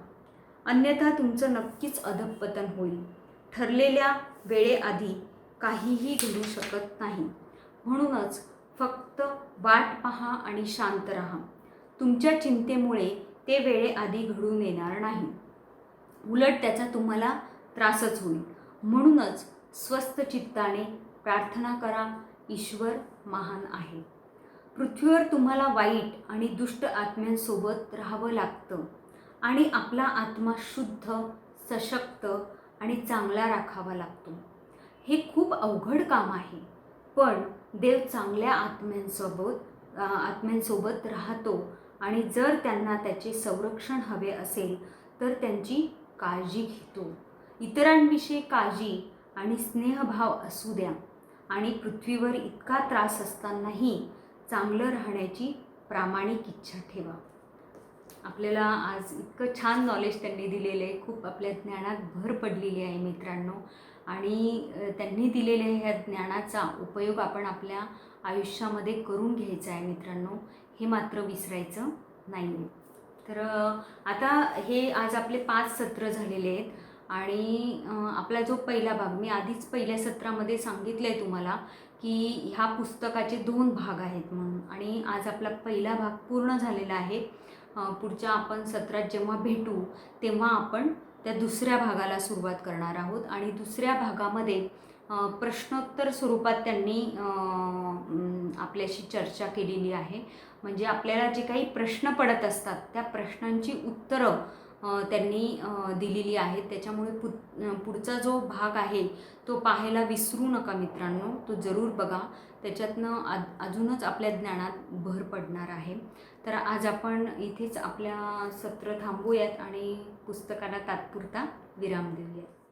अन्यथा तुमचं नक्कीच अधःपतन होईल. ठरलेल्या वेळेआधी काहीही घडू शकत नाही. म्हणूनच फक्त वाट पहा आणि शांत राहा. तुमच्या चिंतेमुळे ते वेळेआधी घडून येणार नाही, उलट त्याचा तुम्हाला त्रासच होईल. म्हणूनच स्वस्थ चित्ताने प्रार्थना करा. ईश्वर महान आहे. पृथ्वीवर तुम्हाला वाईट आणि दुष्ट आत्म्यांसोबत राहावं लागतं आणि आपला आत्मा शुद्ध, सशक्त आणि चांगला राखावा लागतो. हे खूप अवघड काम आहे, पण देव चांगल्या आत्म्यांसोबत राहतो आणि जर त्यांना त्याचे संरक्षण हवे असेल तर त्यांची काळजी घेतो. इतरांविषयी काळजी आणि स्नेहभाव असू द्या आणि पृथ्वीवर इतका त्रास असतानाही चांगलं राहण्याची प्रामाणिक इच्छा ठेवा. आपल्याला आज इतकं छान नॉलेज त्यांनी दिलेलं आहे. खूप आपल्या ज्ञानात भर पडलेली आहे मित्रांनो. आणि त्यांनी दिलेल्या ह्या ज्ञानाचा उपयोग आपण आपल्या आयुष्यामध्ये करून घ्यायचा आहे मित्रांनो, हे मात्र विसरायचं नाही. तर आता हे आज आपले 5 सत्र झालेले आहेत. आणि आपला जो पहिला भाग, मी आधीच पहिल्या सत्रामध्ये सांगितलं आहे तुम्हाला की ह्या पुस्तकाचे 2 भाग आहेत म्हणून, आणि आज आपला पहिला भाग पूर्ण झालेला आहे. पुढच्या आपण सत्रात जेव्हा भेटू तेव्हा आपण त्या दुसऱ्या भागाला सुरुवात करणार आहोत. आणि दुसऱ्या भागामध्ये प्रश्नोत्तर स्वरूपात त्यांनी आपल्याशी चर्चा केलेली आहे. म्हणजे आपल्याला जे काही प्रश्न पडत असतात त्या प्रश्नांची उत्तरं त्यांनी दिलेली आहेत. त्याच्यामुळे पुढचा जो भाग आहे तो पाहायला विसरू नका मित्रांनो, तो जरूर बघा. त्याच्यातनं अजूनच आपल्या ज्ञानात भर पडणार आहे. तर आज आपण इथेच आपल्या सत्र थांबूयात आणि पुस्तकाला तात्पुरता विराम देऊयात.